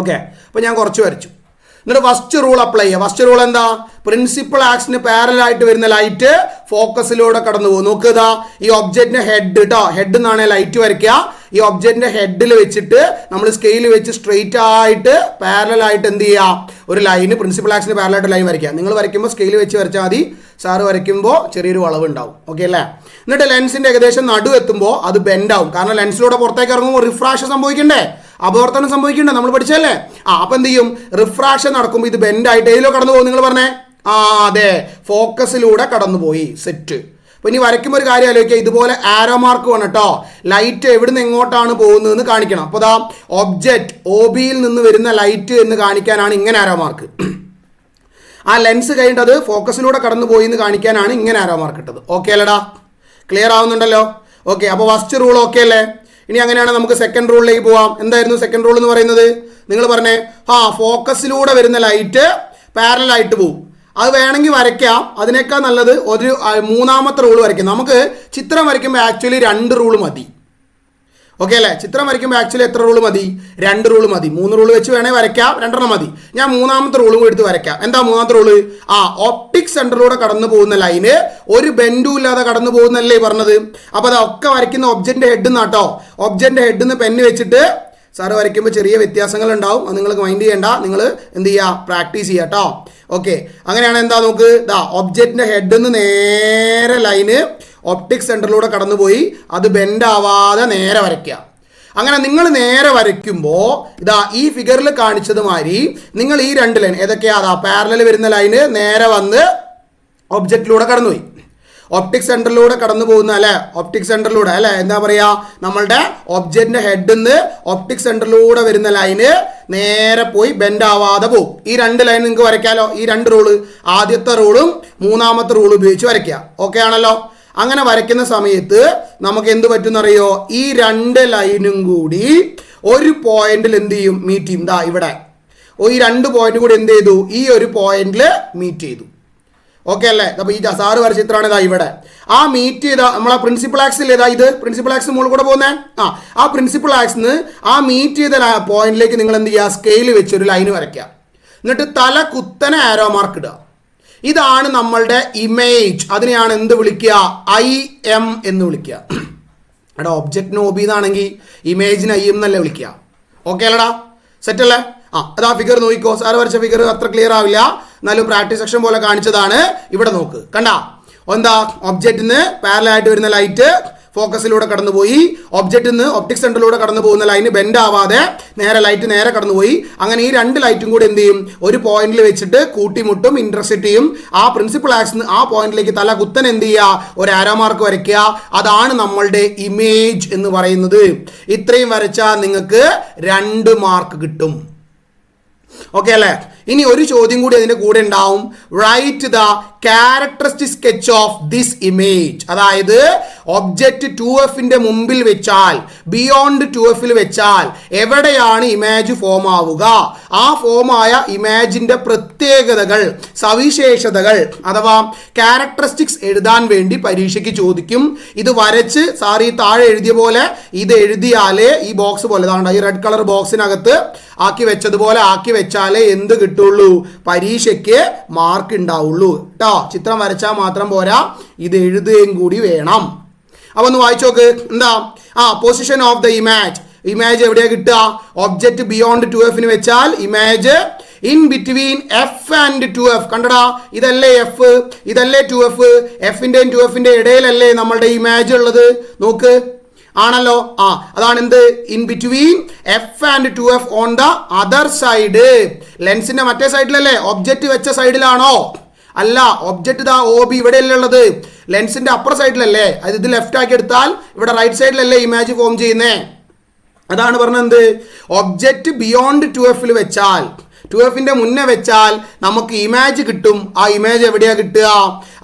ഓക്കെ, അപ്പോൾ ഞാൻ കുറച്ച് വരച്ചു. എന്നിട്ട് ഫസ്റ്റ് റൂൾ അപ്ലൈ ചെയ്യുക. ഫസ്റ്റ് റൂൾ എന്താ? പ്രിൻസിപ്പൽ ആക്സിന് പാരലൽ ആയിട്ട് വരുന്ന ലൈറ്റ് ഫോക്കസിലൂടെ കടന്നു പോകും. നോക്കുക, ഈ ഒബ്ജക്റ്റിന്റെ ഹെഡ് കേട്ടോ, ഹെഡ് എന്നാണ് ലൈറ്റ് വരയ്ക്കുക. ഈ ഒബ്ജക്റ്റിന്റെ ഹെഡിൽ വെച്ചിട്ട് നമ്മൾ സ്കെയിൽ വെച്ച് സ്ട്രെയിറ്റ് ആയിട്ട് പാരലൽ ആയിട്ട് എന്ത് ചെയ്യുക, ഒരു ലൈന് പ്രിൻസിപ്പൽ ആക്സിന് പാരലൽ ആയിട്ട് ലൈൻ വരയ്ക്കുക. നിങ്ങൾ വരയ്ക്കുമ്പോൾ സ്കെയിൽ വെച്ച് വരച്ചാൽ മതി, സാറ് വരയ്ക്കുമ്പോൾ ചെറിയൊരു വളവ് ഉണ്ടാവും. ഓക്കെ അല്ലേ? എന്നിട്ട് ലെൻസിന്റെ ഏകദേശം നടു എത്തുമ്പോൾ അത് ബെൻഡ് ആവും. കാരണം ലെൻസിലൂടെ പുറത്തേക്ക് ഇറങ്ങുമ്പോൾ റിഫ്രാക്ഷൻ സംഭവിക്കണ്ടേ, അപവർത്തനം സംഭവിക്കണ്ടേ, നമ്മൾ പഠിച്ചല്ലേ? അപ്പൊ എന്ത് ചെയ്യും? റിഫ്രാക്ഷൻ നടക്കുമ്പോൾ ഇത് ബെൻഡ് ആയിട്ട് ഏതിലോ കടന്നു പോകും. നിങ്ങൾ പറഞ്ഞേ, അതെ, ഫോക്കസിലൂടെ കടന്നുപോയി. സെറ്റ്. അപ്പൊ ഇനി വരയ്ക്കുമ്പോൾ ഒരു കാര്യം ആലോചിക്കുക, ഇതുപോലെ ആരോ മാർക്ക് വേണം കേട്ടോ. ലൈറ്റ് എവിടുന്ന് എങ്ങോട്ടാണ് പോകുന്നതെന്ന് കാണിക്കണം. അപ്പോൾ ദാ ഒബ്ജക്റ്റ് OBയിൽ നിന്ന് വരുന്ന ലൈറ്റ് എന്ന് കാണിക്കാനാണ് ഇങ്ങനെ ആരോ മാർക്ക്. ആ ലെൻസ് കഴിഞ്ഞിട്ട് അത് ഫോക്കസിലൂടെ കടന്നു പോയി എന്ന് കാണിക്കാനാണ് ഇങ്ങനെ ആരോ മാർക്ക് ഇട്ടത്. ഓക്കെ അല്ലടാ? ക്ലിയർ ആവുന്നുണ്ടല്ലോ? ഓക്കെ. അപ്പോൾ ഫസ്റ്റ് റൂൾ ഓക്കെ അല്ലേ? ഇനി അങ്ങനെയാണ് നമുക്ക് സെക്കൻഡ് റൂളിലേക്ക് പോവാം. എന്തായിരുന്നു സെക്കൻഡ് റൂൾ എന്ന് പറയുന്നത്? നിങ്ങൾ പറഞ്ഞേ, ഫോക്കസിലൂടെ വരുന്ന ലൈറ്റ് പാരലൽ ആയിട്ട് പോകും. അത് വേണമെങ്കിൽ വരയ്ക്കാം. അതിനേക്കാൾ നല്ലത് ഒരു മൂന്നാമത്തെ റൂൾ വരയ്ക്കാം. നമുക്ക് ചിത്രം വരയ്ക്കുമ്പോൾ ആക്ച്വലി 2 റൂൾ മതി. ഓക്കെ അല്ലേ? ചിത്രം വരയ്ക്കുമ്പോൾ ആക്ച്വലി എത്ര റൂൾ മതി? 2 റൂൾ മതി. 3 റൂൾ വെച്ച് വേണേൽ വരയ്ക്കാം, 2 മതി. ഞാൻ മൂന്നാമത്തെ റൂളും എടുത്ത് വരയ്ക്കാം. എന്താ മൂന്നാമത്തെ റൂള്? ഓപ്റ്റിക് സെന്ററിലൂടെ കടന്നു പോകുന്ന ലൈന് ഒരു ബെൻഡും ഇല്ലാതെ കടന്നു പോകുന്നല്ലേ പറഞ്ഞത്. അപ്പോൾ അതൊക്കെ വരയ്ക്കുന്ന ഒബ്ജക്റ്റിന്റെ ഹെഡ് എന്നാട്ടോ. ഒബ്ജക്റ്റിന്റെ ഹെഡ് നിന്ന് പെന്ന് വെച്ചിട്ട് സാറ് വരയ്ക്കുമ്പോൾ ചെറിയ വ്യത്യാസങ്ങൾ ഉണ്ടാവും. അത് നിങ്ങൾ മൈൻഡ് ചെയ്യേണ്ട. നിങ്ങൾ എന്ത് ചെയ്യുക? പ്രാക്ടീസ് ചെയ്യുക കേട്ടോ. ഓക്കെ. അങ്ങനെയാണ് എന്താ നോക്ക്, ഒബ്ജക്റ്റിന്റെ ഹെഡ് നിന്ന് നേരെ ലൈന് ഒപ്റ്റിക് സെന്ററിലൂടെ കടന്നുപോയി അത് ബെൻഡ് ആവാതെ നേരെ വരയ്ക്കുക. അങ്ങനെ നിങ്ങൾ നേരെ വരയ്ക്കുമ്പോൾ ഈ ഫിഗറിൽ കാണിച്ചതുമാതിരി നിങ്ങൾ ഈ 2 ലൈൻ ഏതൊക്കെയാ? പാരലൽ വരുന്ന ലൈന് നേരെ വന്ന് ഒബ്ജക്റ്റിലൂടെ കടന്നുപോയി. ഒപ്റ്റിക് സെന്ററിലൂടെ കടന്നു പോകുന്ന അല്ലെ, ഒപ്റ്റിക് സെന്ററിലൂടെ അല്ലെ, എന്താ പറയാ, നമ്മളുടെ ഒബ്ജക്റ്റിന്റെ ഹെഡിൽ നിന്ന് ഒപ്റ്റിക് സെന്ററിലൂടെ വരുന്ന ലൈന് നേരെ പോയി ബെൻഡ് ആവാതെ പോകും. ഈ 2 ലൈൻ നിങ്ങൾക്ക് വരയ്ക്കാലോ. ഈ 2 റൂള്, ആദ്യത്തെ റൂളും മൂന്നാമത്തെ റൂളും ഉപയോഗിച്ച് വരയ്ക്കുക. ഓക്കെ ആണല്ലോ? അങ്ങനെ വരയ്ക്കുന്ന സമയത്ത് നമുക്ക് എന്ത് പറ്റുന്നറിയോ? ഈ 2 ലൈനും കൂടി ഒരു പോയിന്റിൽ എന്ത് ചെയ്യും? മീറ്റ് ചെയ്യും. ഇവിടെ ഈ 2 പോയിന്റ് കൂടി എന്ത് ചെയ്തു? ഈ ഒരു പോയിന്റിൽ മീറ്റ് ചെയ്തു. ഓക്കെ അല്ലേ? അപ്പോൾ ഈ സാറ് വരച്ച ചിത്രമാണ് ഇവിടെ. ആ മീറ്റ് ചെയ്ത നമ്മളെ പ്രിൻസിപ്പൽ ആക്സിൽ ഇത് പ്രിൻസിപ്പൽ ആക്സ് മുകളിൽ കൂടെ പോകുന്നേ. ആ പ്രിൻസിപ്പൽ ആക്സിന് ആ മീറ്റ് ചെയ്ത പോയിന്റിലേക്ക് നിങ്ങൾ എന്ത് ചെയ്യുക? സ്കെയിൽ വെച്ച് ഒരു ലൈന് വരയ്ക്കുക. എന്നിട്ട് തല കുത്തനെ ആരോ മാർക്ക് ഇടുക. ഇതാണ് നമ്മളുടെ ഇമേജ്. അതിനെയാണ് എന്ത് വിളിക്കുക? IM എന്ന് വിളിക്കുക. എടാ ഒബ്ജക്റ്റിന് OB എന്നാണെങ്കിൽ ഇമേജിന് IM എന്നല്ലേ വിളിക്കുക. ഓക്കെ അല്ലടാ? സെറ്റ് അല്ലേ? അതാ ഫിഗർ നോക്കിക്കോ. സാറ് വരച്ച ഫിഗർ അത്ര ക്ലിയർ ആവില്ല, എന്നാലും പ്രാക്ടീസ് സെക്ഷൻ പോലെ കാണിച്ചതാണ്. ഇവിടെ നോക്ക്, കണ്ട എന്താ? ഒബ്ജക്റ്റിന് പാരലൽ ആയിട്ട് വരുന്ന ലൈറ്റ് ഫോക്കസിലൂടെ കടന്നുപോയി. ഒബ്ജക്റ്റിൽ നിന്ന് ഒപ്റ്റിക് സെന്ററിലൂടെ കടന്നു പോകുന്ന ലൈന് ബെൻഡ് ആവാതെ ലൈറ്റ് നേരെ കടന്നുപോയി. അങ്ങനെ ഈ 2 ലൈറ്റും കൂടി എന്ത് ചെയ്യും? ഒരു പോയിന്റിൽ വെച്ചിട്ട് കൂട്ടിമുട്ടും, ഇന്റർസെക്ട് ചെയ്യും. ആ പ്രിൻസിപ്പൽ ആക്സിന് ആ പോയിന്റിലേക്ക് തല കുത്തൻ എന്ത് ചെയ്യുക? ഒരു ആരോ മാർക്ക് വരയ്ക്കുക. അതാണ് നമ്മളുടെ ഇമേജ് എന്ന് പറയുന്നത്. ഇത്രയും വരച്ചാൽ നിങ്ങൾക്ക് 2 മാർക്ക് കിട്ടും. ഓക്കെ അല്ലേ? ഇനി ഒരു ചോദ്യം കൂടി അതിന്റെ കൂടെ ഉണ്ടാവും. Write the characteristic sketch of this image. അതായത് ഒബ്ജക്റ്റ് 2Fന്റെ മുമ്പിൽ വെച്ചാൽ, ബിയോണ്ട് 2Fൽ വെച്ചാൽ എവിടെയാണ് ഇമേജ് ഫോം ആവുക? ആ ഫോം ആയ ഇമേജിന്റെ പ്രത്യേകതകൾ, സവിശേഷതകൾ അഥവാ ക്യാരക്ടറിസ്റ്റിക്സ് എഴുതാൻ വേണ്ടി പരീക്ഷയ്ക്ക് ചോദിക്കും. ഇത് വരച്ച് സാർ ഈ താഴെ എഴുതിയ പോലെ ഇത് എഴുതിയാലേ ഈ ബോക്സ് പോലെ ഈ റെഡ് കളർ ബോക്സിനകത്ത് ആക്കി വെച്ചതുപോലെ ആക്കി വെച്ചാലേ എന്ത് കിട്ടുള്ളൂ? പരീക്ഷയ്ക്ക് മാർക്ക് ഉണ്ടാവുള്ളൂ കേട്ടോ. ചിത്രം വരച്ചാൽ മാത്രം പോരാ, ഇത് എഴുതുകയും കൂടി വേണം. അപ്പൊ ഒന്ന് വായിച്ചു നോക്ക്. എന്താ? Position of the image. Image എവിടെയാ കിട്ടുക? ഒബ്ജക്റ്റ് ബിയോണ്ട് 2Fന് വെച്ചാൽ image in between F and 2F. കണ്ടടാ? ഇതല്ലേ F, ഇതല്ലേ 2F. Fന്റെയും 2Fന്റെ ഇടയിലല്ലേ നമ്മളുടെ ഇമേജ് ഉള്ളത്? നോക്ക്, ആണല്ലോ? അതാണ് എന്ത്? In between F and 2F on the other side. ലെൻസിന്റെ മറ്റേ സൈഡിലല്ലേ? ഒബ്ജക്റ്റ് വെച്ച സൈഡിലാണോ? അല്ല, ഒബ്ജക്റ്റ് OB ഇവിടെയല്ലേ ഉള്ളത്? ലെൻസിന്റെ അപ്പർ സൈഡിലല്ലേ? അത് ഇത് ലെഫ്റ്റ് ആക്കി എടുത്താൽ ഇവിടെ റൈറ്റ് സൈഡിലല്ലേ ഇമേജ് ഫോം ചെയ്യുന്നേ? അതാണ് പറഞ്ഞത്. ഒബ്ജക്റ്റ് ബിയോണ്ട് 2Fൽ വെച്ചാൽ, 2Fന്റെ മുന്നേ വെച്ചാൽ നമുക്ക് ഇമേജ് കിട്ടും. ആ ഇമേജ് എവിടെയാ കിട്ടുക?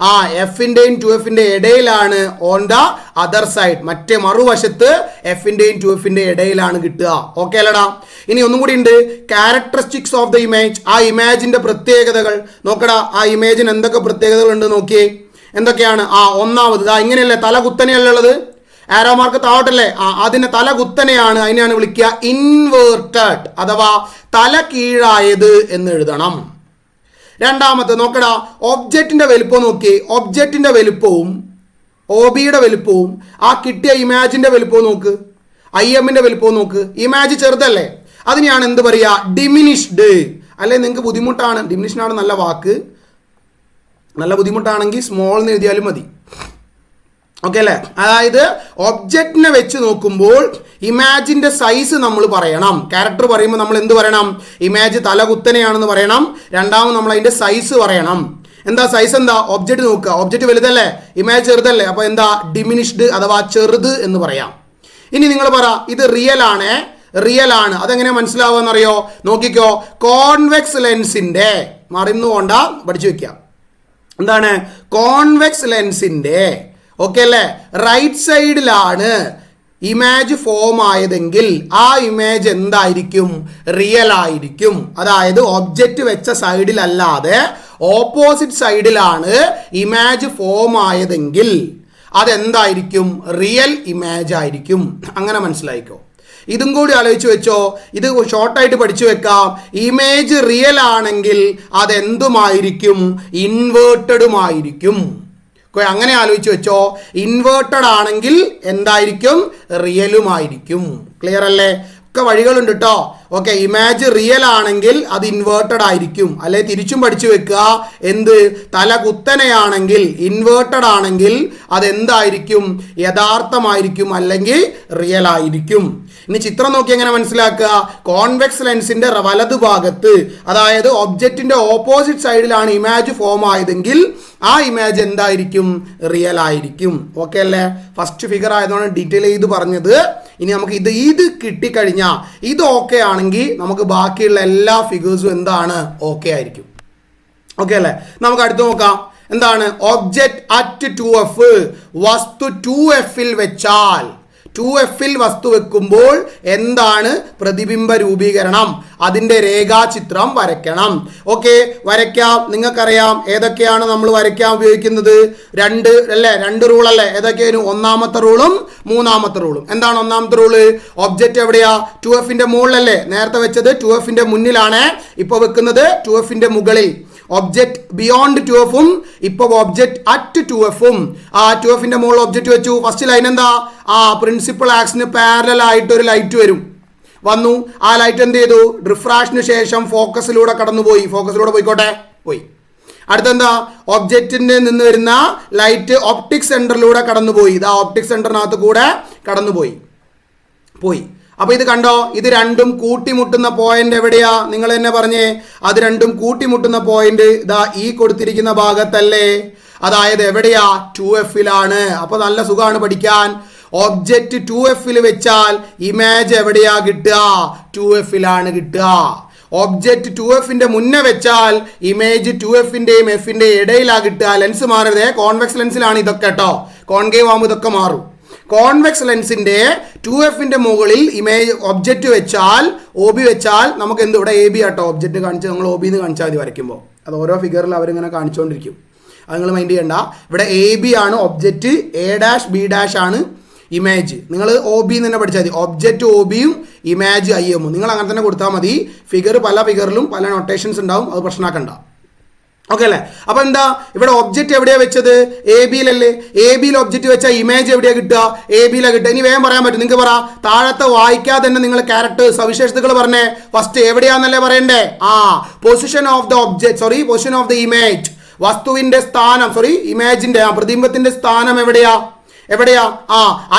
Fന്റെയും 2Fന്റെ ഇടയിലാണ്. ഓൺ ദ അതർ സൈഡ്, മറ്റേ മറുവശത്ത് Fന്റെയും 2Fന്റെ ഇടയിലാണ് കിട്ടുക. ഓക്കെ അല്ലടാ? ഇനി ഒന്നും കൂടി ഉണ്ട്. Characteristics of the image. ആ ഇമേജിന്റെ പ്രത്യേകതകൾ നോക്കടാ. ആ ഇമേജിന് എന്തൊക്കെ പ്രത്യേകതകൾ ഉണ്ട് നോക്കിയേ. എന്തൊക്കെയാണ്? ഒന്നാമത് ഇങ്ങനെയല്ലേ? തല കുത്തനെയല്ലേ ഉള്ളത്? ആരോ മാർക്ക് താഴോട്ടല്ലേ, അതിന് തല കുത്തനെയാണ്, അതിനെയാണ് വിളിക്കുക ഇൻവേർട്ടഡ് അഥവാ തല കീഴായത് എന്ന് എഴുതണം. രണ്ടാമത്തെ നോക്കടാ, ഒബ്ജക്റ്റിന്റെ വലുപ്പം നോക്കി, ഒബ്ജക്റ്റിന്റെ വലുപ്പവും OBയുടെ വലുപ്പവും ആ കിട്ടിയ ഇമാജിന്റെ വലുപ്പവും നോക്ക്, IMന്റെ വലുപ്പവും നോക്ക്. ഇമാജ് ചെറുതല്ലേ, അതിനെയാണ് എന്ത് പറയുക, ഡിമിനിഷ്ഡ്. അല്ലെ നിങ്ങൾക്ക് ബുദ്ധിമുട്ടാണ്, ഡിമിനിഷനാണ് നല്ല വാക്ക്, നല്ല ബുദ്ധിമുട്ടാണെങ്കിൽ സ്മോൾ എന്ന് എഴുതിയാലും മതി. ഓക്കെ അല്ലേ? അതായത് ഒബ്ജക്റ്റിനെ വെച്ച് നോക്കുമ്പോൾ ഇമാജിന്റെ സൈസ് നമ്മൾ പറയണം. ക്യാരക്ടർ പറയുമ്പോൾ നമ്മൾ എന്ത് പറയണം, ഇമാജ് തല കുത്തനെയാണെന്ന് പറയണം. രണ്ടാമത് നമ്മൾ അതിന്റെ സൈസ് പറയണം. എന്താ സൈസ്, എന്താ, ഒബ്ജക്റ്റ് നോക്കുക, ഒബ്ജക്റ്റ് വലുതല്ലേ, ഇമാജ് ചെറുതല്ലേ, അപ്പോൾ എന്താ ഡിമിനിഷ്ഡ് അഥവാ ചെറുത് എന്ന് പറയാം. ഇനി നിങ്ങൾ പറ ഇത് റിയൽ ആണ്, റിയൽ ആണ്, അതെങ്ങനെ മനസ്സിലാവുമെന്നറിയോ? നോക്കിക്കോ, കോൺവെക്സ് ലെൻസിന്റെ, മറന്നുകൊണ്ട പഠിച്ചു വെക്കുക, എന്താണ് കോൺവെക്സ് ലെൻസിന്റെ, ഓക്കെ അല്ലേ, റൈറ്റ് സൈഡിലാണ് ഇമേജ് ഫോം ആയതെങ്കിൽ ആ ഇമേജ് എന്തായിരിക്കും, റിയൽ ആയിരിക്കും. അതായത് ഒബ്ജക്റ്റ് വെച്ച സൈഡിലല്ലാതെ ഓപ്പോസിറ്റ് സൈഡിലാണ് ഇമേജ് ഫോം ആയതെങ്കിൽ അതെന്തായിരിക്കും, റിയൽ ഇമേജ് ആയിരിക്കും. അങ്ങനെ മനസ്സിലായിക്കോ. ഇതും കൂടി ആലോചിച്ച് വെച്ചോ, ഇത് ഷോർട്ടായിട്ട് പഠിച്ചു വെക്കാം. ഇമേജ് റിയൽ ആണെങ്കിൽ അതെന്തുമായിരിക്കും, ഇൻവേർട്ടഡുമായിരിക്കും. അങ്ങനെ ആലോചിച്ച് വെച്ചോ, ഇൻവേർട്ടഡ് ആണെങ്കിൽ എന്തായിരിക്കും, റിയലുമായിരിക്കും. ക്ലിയർ അല്ലേ? ഒക്കെ വഴികളുണ്ട് കേട്ടോ. ഓക്കെ, ഇമേജ് റിയൽ ആണെങ്കിൽ അത് ഇൻവേർട്ടഡ് ആയിരിക്കും. അല്ലെ തിരിച്ചും പഠിച്ചു വെക്കുക, എന്ത്, തല കുത്തനെയാണെങ്കിൽ ഇൻവേർട്ടഡ് ആണെങ്കിൽ അതെന്തായിരിക്കും, യഥാർത്ഥമായിരിക്കും അല്ലെങ്കിൽ റിയൽ ആയിരിക്കും. ഇനി ചിത്രം നോക്കി എങ്ങനെ മനസ്സിലാക്കുക, കോൺവെക്സ് ലെൻസിന്റെ വലതു ഭാഗത്ത്, അതായത് ഒബ്ജക്റ്റിന്റെ ഓപ്പോസിറ്റ് സൈഡിലാണ് ഇമേജ് ഫോം ആയതെങ്കിൽ ആ ഇമേജ് എന്തായിരിക്കും, റിയൽ ആയിരിക്കും. ഓക്കെ അല്ലേ? ഫസ്റ്റ് ഫിഗർ ആയതുകൊണ്ട് ഡീറ്റെയിൽ ചെയ്ത് പറഞ്ഞത്. ഇനി നമുക്ക് ഇത് കിട്ടിക്കഴിഞ്ഞാൽ ഇത് ഓക്കെ ആണെങ്കിൽ നമുക്ക് ബാക്കിയുള്ള എല്ലാ ഫിഗേഴ്സും എന്താണ്, ഓക്കെ ആയിരിക്കും. ഓക്കെ അല്ലേ? നമുക്ക് അടുത്ത് നോക്കാം. എന്താണ്, ഒബ്ജക്റ്റ് അറ്റ് 2F, വസ്തു 2Fൽ വെച്ചാൽ, 2Fൽ വസ്തു വെക്കുമ്പോൾ എന്താണ് പ്രതിബിംബ രൂപീകരണം, അതിൻ്റെ രേഖാചിത്രം വരയ്ക്കണം. ഓക്കെ, വരയ്ക്കാം. നിങ്ങൾക്കറിയാം ഏതൊക്കെയാണ് നമ്മൾ വരയ്ക്കാൻ ഉപയോഗിക്കുന്നത്, രണ്ട് റൂൾ അല്ലേ, ഏതൊക്കെയാണ്, ഒന്നാമത്തെ റൂളും മൂന്നാമത്തെ റൂളും. എന്താണ് ഒന്നാമത്തെ റൂള്, ഒബ്ജക്റ്റ് എവിടെയാ, 2Fന്റെ മുകളിലല്ലേ, നേരത്തെ വെച്ചത് 2Fന്റെ മുന്നിലാണ്, ഇപ്പോൾ വെക്കുന്നത് 2Fന്റെ മുകളിൽ. ഒബ്ജക്റ്റ് ബിയോണ്ട് 2Fും ഇപ്പോൾ ഒബ്ജക്റ്റ് അറ്റ് 2Fും. ആ 2Fന്റെ മുകളിൽ ഒബ്ജക്റ്റ് വെച്ചു. ഫസ്റ്റ് ലൈൻ എന്താ, പ്രിൻസിപ്പൽ ആക്സിന് പാരലൽ ആയിട്ട് ഒരു ലൈറ്റ് വന്നു. ആ ലൈറ്റ് എന്ത് ചെയ്തു, റിഫ്രാക്ഷന് ശേഷം ഫോക്കസിലൂടെ കടന്നുപോയി. ഫോക്കസിലൂടെ പോയി. അടുത്തെന്താ, ഒബ്ജക്റ്റിന്റെ നിന്ന് വരുന്ന ലൈറ്റ് ഒപ്റ്റിക് സെന്ററിലൂടെ കടന്നുപോയി. ഇതാ ഒപ്റ്റിക് സെന്ററിനകത്ത് കൂടെ കടന്നുപോയി. അപ്പൊ ഇത് കണ്ടോ, ഇത് രണ്ടും കൂട്ടിമുട്ടുന്ന പോയിന്റ് എവിടെയാ, നിങ്ങൾ തന്നെ പറഞ്ഞേ. അത് രണ്ടും കൂട്ടിമുട്ടുന്ന പോയിന്റ് ഇതാ ഈ കൊടുത്തിരിക്കുന്ന ഭാഗത്തല്ലേ, അതായത് എവിടെയാ, 2Fലാണ്. അപ്പൊ നല്ല സുഖമാണ് പഠിക്കാൻ. ഒബ്ജക്റ്റ് 2Fൽ വെച്ചാൽ ഇമേജ് എവിടെയാ കിട്ടുക, 2Fലാണ് കിട്ടുക. ഒബ്ജക്റ്റ് 2Fന്റെ മുന്നേ വെച്ചാൽ ഇമേജ് 2Fന്റെയും Fന്റെയും ഇടയിലാ കിട്ടുക. ലെൻസ് മാറരുതേ, കോൺവെക്സ് ലെൻസിലാണ് ഇതൊക്കെ കേട്ടോ, കോൺകേവ് ആകുമ്പോൾ ഇതൊക്കെ മാറും. കോൺവെക്സ് ലെൻസിന്റെ 2Fന്റെ മുകളിൽ ഇമേജ് ഒബ്ജക്റ്റ് വെച്ചാൽ, OB വെച്ചാൽ നമുക്ക് എന്ത്, ഇവിടെ AB ആട്ടോ ഒബ്ജക്റ്റ് കാണിച്ച്, നമ്മൾ OB എന്ന് കാണിച്ചാൽ മതി വരയ്ക്കുമ്പോൾ. അത് ഓരോ ഫിഗറിൽ അവരിങ്ങനെ കാണിച്ചുകൊണ്ടിരിക്കും, അത് നിങ്ങൾ മൈൻഡ് ചെയ്യണ്ട. ഇവിടെ AB ആണ് ഒബ്ജക്റ്റ്, A', B' ആണ് ഇമേജ്. നിങ്ങൾ OB എന്ന് തന്നെ പഠിച്ചാൽ മതി. ഒബ്ജക്റ്റ് OBയും ഇമേജ് IMഉം നിങ്ങൾ അങ്ങനെ തന്നെ കൊടുത്താൽ മതി. പല ഫിഗറിലും പല നൊട്ടേഷൻസ് ഉണ്ടാവും, അത് പ്രശ്നമാക്കണ്ട. ഓക്കെ അല്ലേ? അപ്പൊ എന്താ, ഇവിടെ ഒബ്ജക്റ്റ് എവിടെയാ വെച്ചത്, AB-ലല്ലേ. AB-യിൽ ഒബ്ജക്റ്റ് വെച്ചാൽ ഇമേജ് എവിടെയാ കിട്ടുക, AB-ലാ കിട്ടുക. ഇനി വേഗം പറയാൻ പറ്റും, നിങ്ങൾക്ക് പറ. താഴത്തെ വായിക്കാതെ തന്നെ നിങ്ങൾ ക്യാരക്ടർ സവിശേഷതകൾ പറഞ്ഞേ. ഫസ്റ്റ് എവിടെയാന്നല്ലേ പറയണ്ടേ, position of the object, position of the image, വസ്തുവിന്റെ സ്ഥാനം, ഇമേജിന്റെ പ്രതിബിംബത്തിന്റെ സ്ഥാനം എവിടെയാ,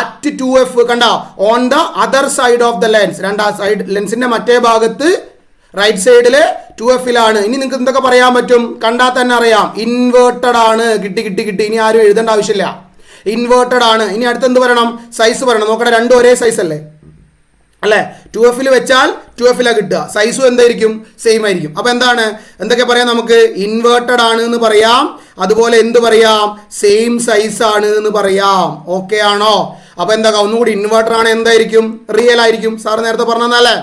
അറ്റ് 2F. കണ്ട, on the other side of the lens, രണ്ടാം സൈഡ് ലെൻസിന്റെ മറ്റേ ഭാഗത്ത് റൈറ്റ് സൈഡില് 2Fലാണ്. ഇനി നിങ്ങൾക്ക് എന്തൊക്കെ പറയാൻ പറ്റും, കണ്ടാൽ തന്നെ അറിയാം, ഇൻവേർട്ടഡ് ആണ്. കിട്ടി. ഇനി ആരും എഴുതേണ്ട ആവശ്യമില്ല, ഇൻവേർട്ടഡ് ആണ്. ഇനി അടുത്തെന്ത് പറയണം, സൈസ് പറയണം. നോക്കട്ടെ, രണ്ടും ഒരേ സൈസ് അല്ലേ, 2Fൽ വെച്ചാൽ 2Fലാ കിട്ടുക. സൈസും എന്തായിരിക്കും, സെയിം ആയിരിക്കും. അപ്പൊ എന്തൊക്കെ പറയാം നമുക്ക്, ഇൻവേർട്ടഡ് ആണ് എന്ന് പറയാം, അതുപോലെ എന്ത് പറയാം, സെയിം സൈസ് ആണ് എന്ന് പറയാം. ഓക്കെ ആണോ? അപ്പൊ ഒന്നുകൂടി, ഇൻവേർട്ടർ ആണ് എന്തായിരിക്കും, റിയൽ ആയിരിക്കും. സാർ നേരത്തെ പറഞ്ഞല്ലേ,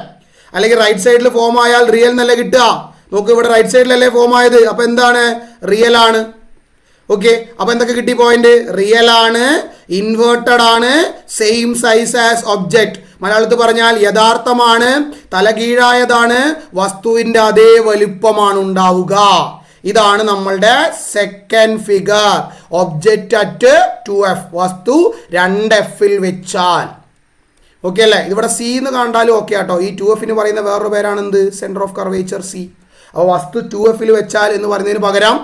അല്ലെങ്കിൽ റൈറ്റ് സൈഡിൽ ഫോം ആയാൽ റിയൽ എന്നല്ലേ കിട്ടുക. നോക്ക്, ഇവിടെ റൈറ്റ് സൈഡിലല്ലേ ഫോം ആയത്, അപ്പൊ എന്താണ്, റിയൽ ആണ്. ഓക്കെ, അപ്പൊ എന്തൊക്കെ കിട്ടി പോയിന്റ്? റിയൽ ആണ്, ഇൻവേർട്ടഡ് ആണ്, സെയിം സൈസ് ആസ് ഒബ്ജക്റ്റ്. മലയാളത്തിൽ പറഞ്ഞാൽ യഥാർത്ഥമാണ്, തലകീഴായതാണ്, വസ്തുവിന്റെ അതേ വലുപ്പമാണ് ഉണ്ടാവുക. ഇതാണ് നമ്മളുടെ second figure. Object at 2F, വസ്തു 2Fൽ വെച്ചാൽ. ഓക്കെ അല്ലേ? ഇവിടെ സി എന്ന് കണ്ടാലും ഓക്കെ ആട്ടോ. ഈ 2Fന് പറയുന്ന വേറൊരു പേരാണ് എന്ത്? Centre of curvature C. അപ്പോൾ വസ്തു 2Fൽ വെച്ചാൽ എന്ന് പറയുന്നതിന് പകരം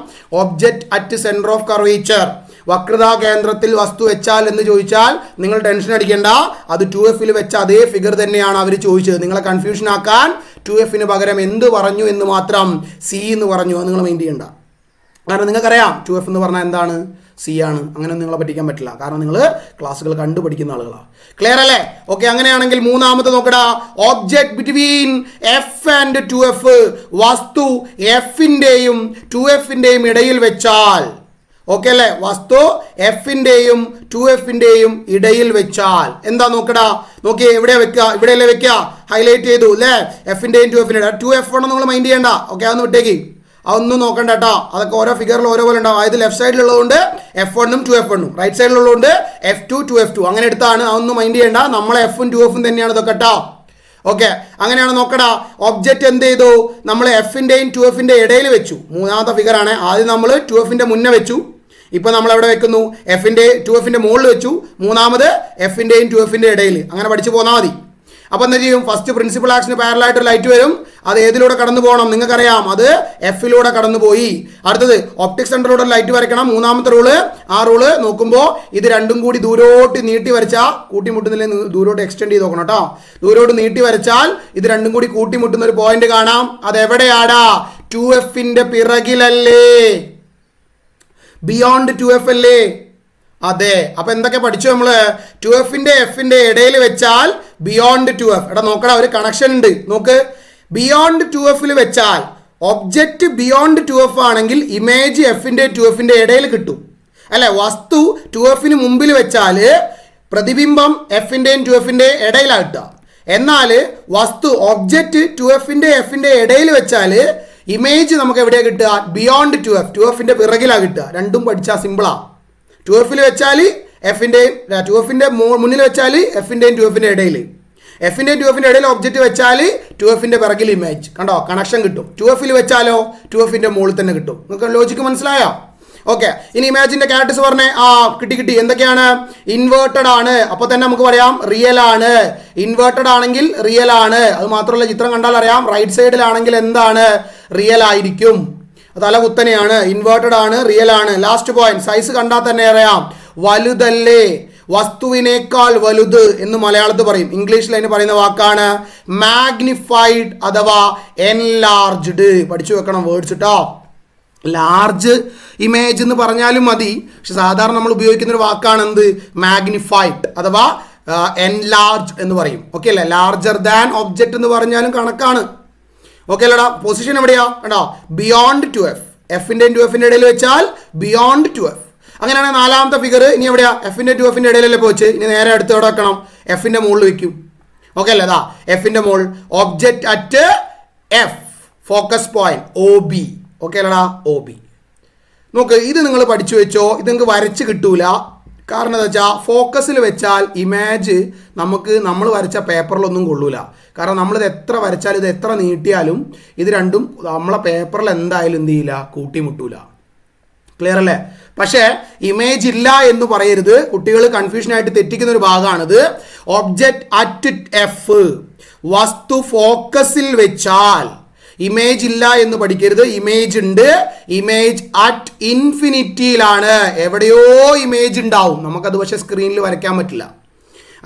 object at centre of curvature, വക്രതാ കേന്ദ്രത്തിൽ വസ്തു വെച്ചാൽ എന്ന് ചോദിച്ചാൽ നിങ്ങൾ ടെൻഷൻ അടിക്കേണ്ട. അത് 2Fൽ വെച്ച അതേ ഫിഗർ തന്നെയാണ് അവർ ചോദിച്ചത്. നിങ്ങളെ കൺഫ്യൂഷൻ ആക്കാൻ 2Fന് പകരം എന്ത് പറഞ്ഞു എന്ന് മാത്രം സി എന്ന് പറഞ്ഞു. അത് നിങ്ങൾ മൈൻഡ് ചെയ്യണ്ട. കാരണം നിങ്ങൾക്കറിയാം 2F എന്ന് പറഞ്ഞാൽ എന്താണ്? സി ആണ്. അങ്ങനെ നിങ്ങളെ പറ്റിക്കാൻ പറ്റില്ല. കാരണം നിങ്ങൾ ക്ലാസ്സുകൾ കണ്ടുപഠിക്കുന്ന ആളുകളാണ്. ക്ലിയർ അല്ലേ? ഓക്കെ, അങ്ങനെയാണെങ്കിൽ മൂന്നാമത്തെ നോക്കടാ. Object between F and 2F, വസ്തു എഫിന്റെയും 2Fന്റെയും ഇടയിൽ വെച്ചാൽ. ഓക്കെ അല്ലേ? വസ്തു എഫിന്റെയും 2Fന്റെയും ഇടയിൽ വെച്ചാൽ എന്താ നോക്കടാ. നോക്കിയേ, എവിടെ വെക്കുക? ഇവിടെയല്ലേ വെക്കുക? ഹൈലൈറ്റ് ചെയ്തു അല്ലേ? എഫിന്റെയും 2Fന്റെയും. 2F ആണോ നിങ്ങൾ മൈൻഡ് ചെയ്യണ്ട. ഓക്കെ, അതൊന്ന് വിട്ടേക്ക്, അതൊന്നും നോക്കണ്ട കേട്ടോ. അതൊക്കെ ഓരോ ഫിഗറിൽ ഓരോ പോലെ ഉണ്ടാവും. അതായത് ലെഫ്റ്റ് സൈഡിലുള്ളതുകൊണ്ട് F1ഉം 2F1ഉം, റൈറ്റ് സൈഡിലുള്ളതുകൊണ്ട് F2 2F2 അങ്ങനെ എടുത്താണ്. അതൊന്നും മൈൻഡ് ചെയ്യണ്ട. നമ്മളെ Fഉം 2Fഉം തന്നെയാണ് ഇതൊക്കെ കേട്ടോ. ഓക്കെ, അങ്ങനെയാണ് നോക്കടാ. ഒബ്ജക്റ്റ് എന്ത് ചെയ്തു? നമ്മൾ എഫിന്റെയും 2Fന്റെയും ഇടയിൽ വെച്ചു. മൂന്നാമത്തെ ഫിഗർ ആണ്. ആദ്യം നമ്മൾ 2Fന്റെ മുന്നേ വെച്ചു. ഇപ്പൊ നമ്മൾ എവിടെ വെക്കുന്നു? 2Fന്റെ മുകളിൽ വെച്ചു. മൂന്നാമത് എഫിന്റെയും 2Fന്റെയും ഇടയിൽ. അങ്ങനെ പഠിച്ചു പോന്നാൽ മതി. അപ്പൊ എന്താ ചെയ്യും? ഫസ്റ്റ് പ്രിൻസിപ്പൽ ആക്ഷന് പാരലായിട്ട് ലൈറ്റ് വരും. അത് ഏതിലൂടെ കടന്നു പോകണം? നിങ്ങൾക്കറിയാം, അത് എഫിലൂടെ കടന്നു പോയി. അടുത്തത് ഒപ്റ്റിക് സെന്ററിലൂടെ ലൈറ്റ് വരയ്ക്കണം. മൂന്നാമത്തെ റൂള്. ആ റൂള് നോക്കുമ്പോൾ ഇത് രണ്ടും കൂടി ദൂരോട്ട് നീട്ടി വരച്ചാൽ, കൂട്ടിമുട്ടുന്നില്ലേ, ദൂരോട്ട് എക്സ്റ്റെൻഡ് ചെയ്ത് നോക്കണം കേട്ടോ. ദൂരോട്ട് നീട്ടി വരച്ചാൽ ഇത് രണ്ടും കൂടി കൂട്ടിമുട്ടുന്ന ഒരു പോയിന്റ് കാണാം. അതെവിടെയാടാ? 2Fന്റെ പിറകിലല്ലേ? ബിയോണ്ട് 2F അല്ലേ? അതെ. അപ്പൊ എന്തൊക്കെ പഠിച്ചു നമ്മള്? 2Fന്റെ എഫിന്റെ ഇടയിൽ വെച്ചാൽ ബിയോണ്ട് 2F. എടാ നോക്കടാ, ഒരു കണക്ഷൻ ഉണ്ട്. നോക്ക്, ബിയോണ്ട് 2Fൽ വെച്ചാൽ ഒബ്ജക്റ്റ് ബിയോണ്ട് 2F ആണെങ്കിൽ ഇമേജ് എഫിന്റെ 2Fന്റെ ഇടയിൽ കിട്ടും അല്ലെ? വസ്തു 2Fന് മുമ്പിൽ വെച്ചാൽ പ്രതിബിംബം എഫിന്റെയും 2Fന്റെയും ഇടയിലാണ് കിട്ടുക. എന്നാൽ വസ്തു ഒബ്ജക്റ്റ് 2Fന്റെ എഫിന്റെ ഇടയിൽ വെച്ചാൽ ഇമേജ് നമുക്ക് എവിടെയാണ് കിട്ടുക? ബിയോണ്ട് 2F, 2Fന്റെ പിറകിലാണ് കിട്ടുക. രണ്ടും പഠിച്ചാൽ സിമ്പിളാ. 2Fൽ വെച്ചാൽ എഫിന്റെയും 2Fന്റെ മുന്നിൽ വെച്ചാൽ എഫിന്റെയും 2Fന്റെ ഇടയിൽ, എഫിന്റെയും 2Fന്റെ ഇടയിൽ ഒബ്ജക്റ്റ് വെച്ചാൽ 2Fന്റെ പിറകിൽ ഇമേജ്. കണ്ടോ, കണക്ഷൻ കിട്ടും. 2Fൽ വെച്ചാലോ 2Fന്റെ മുകളിൽ തന്നെ കിട്ടും. നിങ്ങൾക്ക് ലോജിക്ക് മനസ്സിലായോ? ഓക്കെ, ഇനി ഇമേജിന്റെ ക്യാരക്ടേഴ്സ് പറഞ്ഞേ. കിട്ടി. എന്തൊക്കെയാണ്? ഇൻവേർട്ടഡ് ആണ്. അപ്പൊ തന്നെ നമുക്ക് പറയാം റിയൽ ആണ്. ഇൻവേർട്ടഡ് ആണെങ്കിൽ റിയൽ ആണ്. അത് മാത്രമല്ല, ചിത്രം കണ്ടാൽ അറിയാം, റൈറ്റ് സൈഡിലാണെങ്കിൽ എന്താണ്? റിയൽ ആയിരിക്കും. തല കുത്തനെയാണ്. ഇൻവേർട്ടഡ് ആണ്, റിയൽ ആണ്. ലാസ്റ്റ് പോയിന്റ്, സൈസ് കണ്ടാൽ തന്നെ അറിയാം, വലുതല്ലേ? വസ്തുവിനേക്കാൾ വലുത് എന്ന് മലയാളത്തിൽ പറയും. ഇംഗ്ലീഷിൽ അതിന് പറയുന്ന വാക്കാണ് മാഗ്നിഫൈഡ് അഥവാ എൻലാർജ്ഡ്. പഠിച്ചു വെക്കണം വേർഡ്സ് കേട്ടോ. ലാർജ് ഇമേജ് എന്ന് പറഞ്ഞാലും മതി, പക്ഷെ സാധാരണ നമ്മൾ ഉപയോഗിക്കുന്ന ഒരു വാക്കാണ് എന്ത്? മാഗ്നിഫൈഡ് അഥവാ എൻലാർജ് എന്ന് പറയും. ഓക്കെ അല്ലേ? ലാർജർ ദാൻ ഒബ്ജക്റ്റ് എന്ന് പറഞ്ഞാലും കണക്കാണ്. ഓക്കെ അല്ലടാ? പൊസിഷൻ എവിടെയാ? കണ്ടോ, ബിയോണ്ട് 2F. എഫിന്റെയും 2Fന്റെ ഇടയിൽ വെച്ചാൽ ബിയോണ്ട് 2F. അങ്ങനെയാണെങ്കിൽ നാലാമത്തെ ഫിഗർ ഇനി എവിടെയാ? എഫിന്റെ 2Fന്റെ ഇടയിലല്ലേ പോച്ച്. ഇനി നേരെ അടുത്ത് എവിടെ വെക്കണം? എഫിന്റെ മുകളിൽ വെക്കും. ഓക്കെ അല്ലേ? അതാ എഫിന്റെ മുകളിൽ. Object at F, focus point OB. Okay അല്ലടാ? OB. നോക്ക്, ഇത് നിങ്ങൾ പഠിച്ചു വെച്ചോ. ഇത് നിങ്ങൾക്ക് വരച്ച് കിട്ടൂല. കാരണം എന്താ വെച്ചാൽ ഫോക്കസിൽ വെച്ചാൽ ഇമേജ് നമ്മൾ വരച്ച പേപ്പറിലൊന്നും കൊള്ളൂല. കാരണം നമ്മളിത് എത്ര വരച്ചാലും ഇത് എത്ര നീട്ടിയാലും ഇത് രണ്ടും നമ്മളെ പേപ്പറിൽ എന്തായാലും എന്ത് ചെയ്യില്ല? കൂട്ടിമുട്ടൂല. ക്ലിയർ അല്ലേ? പക്ഷേ ഇമേജ് ഇല്ല എന്ന് പറയരുത്. കുട്ടികൾ കൺഫ്യൂഷനായിട്ട് തെറ്റിക്കുന്ന ഒരു ഭാഗമാണിത്. ഒബ്ജക്റ്റ് അറ്റ് എഫ്, വസ്തു ഫോക്കസിൽ വെച്ചാൽ ഇമേജ് ഇല്ല എന്ന് പഠിക്കരുത്. ഇമേജ് ഉണ്ട്. ഇമേജ് അറ്റ് ഇൻഫിനിറ്റിയിലാണ്. എവിടെയോ ഇമേജ് ഉണ്ടാവും. നമുക്കത് പക്ഷേ സ്ക്രീനിൽ വരയ്ക്കാൻ പറ്റില്ല.